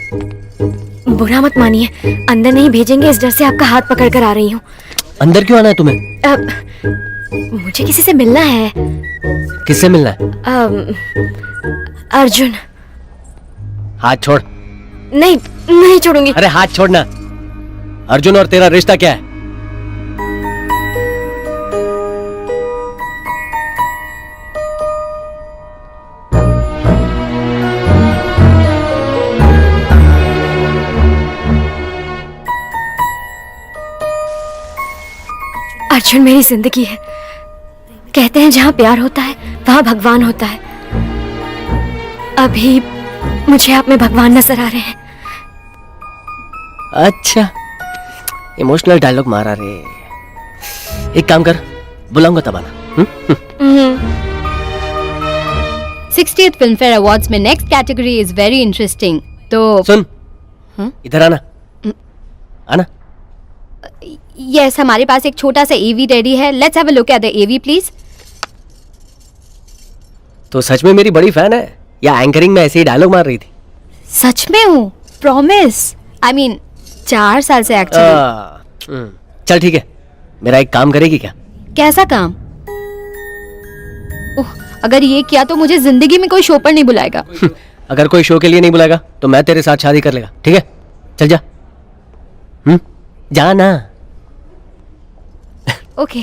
बुरा मत मानिए, अंदर नहीं भेजेंगे इस डर से आपका हाथ पकड़ कर आ रही हूँ। अंदर क्यों आना है तुम्हें? मुझे किसी से मिलना है। किससे मिलना है? अर्जुन। हाथ छोड़। नहीं, नहीं छोड़ूंगी। अरे हाथ छोड़ना। अर्जुन और तेरा रिश्ता क्या है? अर्जुन मेरी जिंदगी है। कहते हैं जहां प्यार होता है वहां भगवान होता है। अभी मुझे आप में भगवान नजर आ रहे हैं। अच्छा, इमोशनल डायलॉग मारा रे। एक काम कर, बुलाऊंगा तब आना। 60th Filmfare Awards में next category is very interesting. तो सुन, इधर आना। आना। यस, हमारे पास एक छोटा सा एवी रेडी है। Let's have a look at the AV please. तो सच में मेरी बड़ी फैन है या एंकरिंग में ऐसे ही डायलॉग मार रही थी? सच में हूँ, प्रॉमिस। आई मीन 4 साल से एक्चुअली। चल ठीक है, मेरा एक काम करेगी क्या? कैसा काम? ओह, अगर ये किया तो मुझे जिंदगी में कोई शो पर नहीं बुलाएगा। अगर कोई शो के लिए नहीं बुलाएगा तो मैं तेरे साथ शादी कर लेगा, ठीक है? चल जा। जा ना। ओके।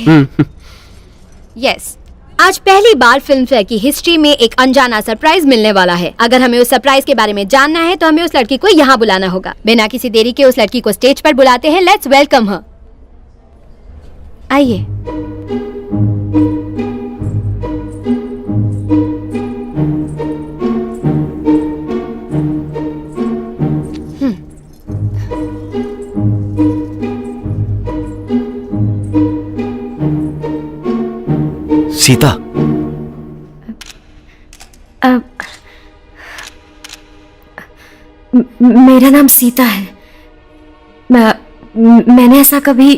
यस, आज पहली बार फिल्म फेयर की हिस्ट्री में एक अनजाना सरप्राइज मिलने वाला है। अगर हमें उस सरप्राइज के बारे में जानना है तो हमें उस लड़की को यहाँ बुलाना होगा। बिना किसी देरी के उस लड़की को स्टेज पर बुलाते हैं। लेट्स वेलकम हर। आइए। सीता, मेरा नाम सीता है। मैंने ऐसा कभी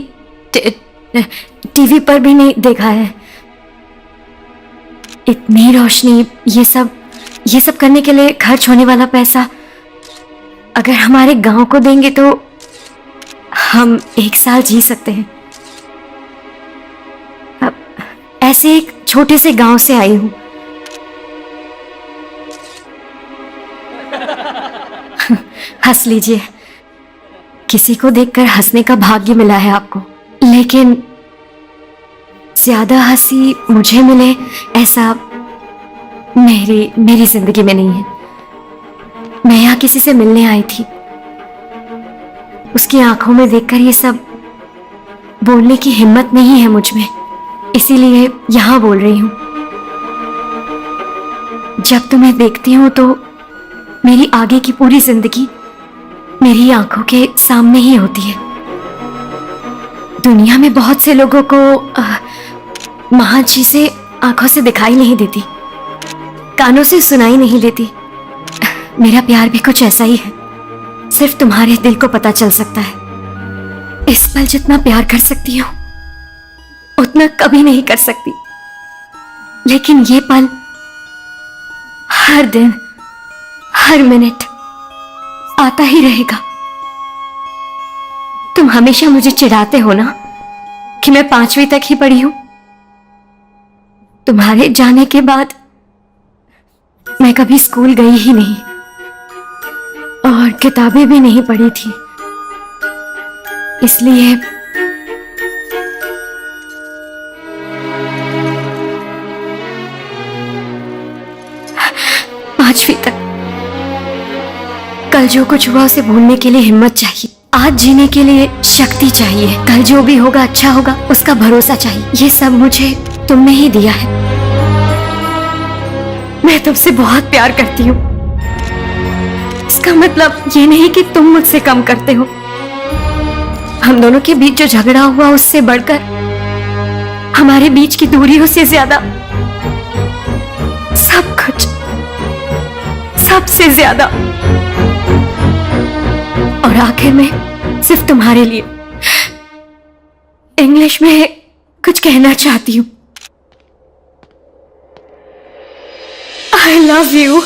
टीवी पर भी नहीं देखा है। इतनी रोशनी, ये सब करने के लिए खर्च होने वाला पैसा अगर हमारे गांव को देंगे तो हम 1 साल जी सकते हैं। अब ऐसे एक छोटे से गांव से आई हूं। हंस लीजिए, किसी को देखकर हंसने का भाग्य मिला है आपको, लेकिन ज्यादा हंसी मुझे मिले ऐसा मेरी जिंदगी में नहीं है। मैं यहाँ किसी से मिलने आई थी, उसकी आंखों में देखकर ये सब बोलने की हिम्मत नहीं है मुझ में, इसीलिए यहाँ बोल रही हूँ। जब तुम्हें देखती हूँ तो मेरी आगे की पूरी जिंदगी मेरी आंखों के सामने ही होती है। दुनिया में बहुत से लोगों को महान चीजें आंखों से दिखाई नहीं देती, कानों से सुनाई नहीं देती। मेरा प्यार भी कुछ ऐसा ही है, सिर्फ तुम्हारे दिल को पता चल सकता है। इस पल जितना प्यार कर सकती हूँ उतना कभी नहीं कर सकती, लेकिन ये पल हर दिन हर मिनट आता ही रहेगा। तुम हमेशा मुझे चिढ़ाते हो ना कि मैं 5वीं तक ही पढ़ी हूं। तुम्हारे जाने के बाद मैं कभी स्कूल गई ही नहीं और किताबें भी नहीं पढ़ी थी, इसलिए पांचवी तक। कल जो कुछ हुआ उसे भूलने के लिए हिम्मत चाहिए, आज जीने के लिए शक्ति चाहिए। कल जो भी होगा अच्छा होगा उसका भरोसा चाहिए। ये सब मुझे तुमने ही दिया है। मैं तुमसे बहुत प्यार करती हूँ। इसका मतलब ये नहीं कि तुम मुझसे कम करते हो। हम दोनों के बीच जो झगड़ा हुआ उससे बढ़कर हमारे बीच की दूरियों से ज्यादा सब कुछ, सबसे ज्यादा। और आखिर में सिर्फ तुम्हारे लिए इंग्लिश में कुछ कहना चाहती हूँ। I love you.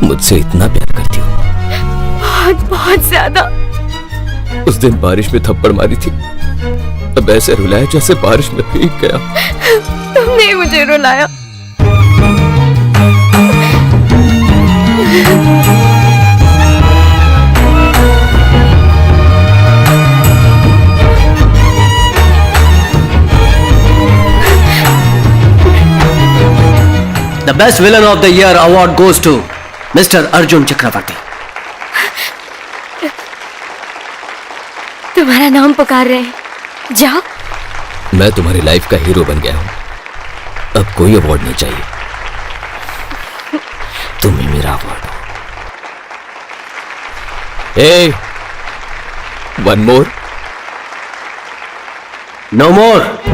मुझसे इतना प्यार करती हो? बहुत बहुत ज्यादा। उस दिन बारिश में थप्पड़ मारी थी, अब ऐसे रुलाया जैसे बारिश में भीग गया। तुमने मुझे रुलाया। The best villain of the year award goes to Mr. Arjun Chakravarti. तुम्हारा नाम पुकार रहे हैं, जाओ। मैं तुम्हारी लाइफ का हीरो बन गया हूं, अब कोई अवार्ड नहीं चाहिए, तुम ही मेरा अवार्ड हो। ए, वन मोर। नो मोर।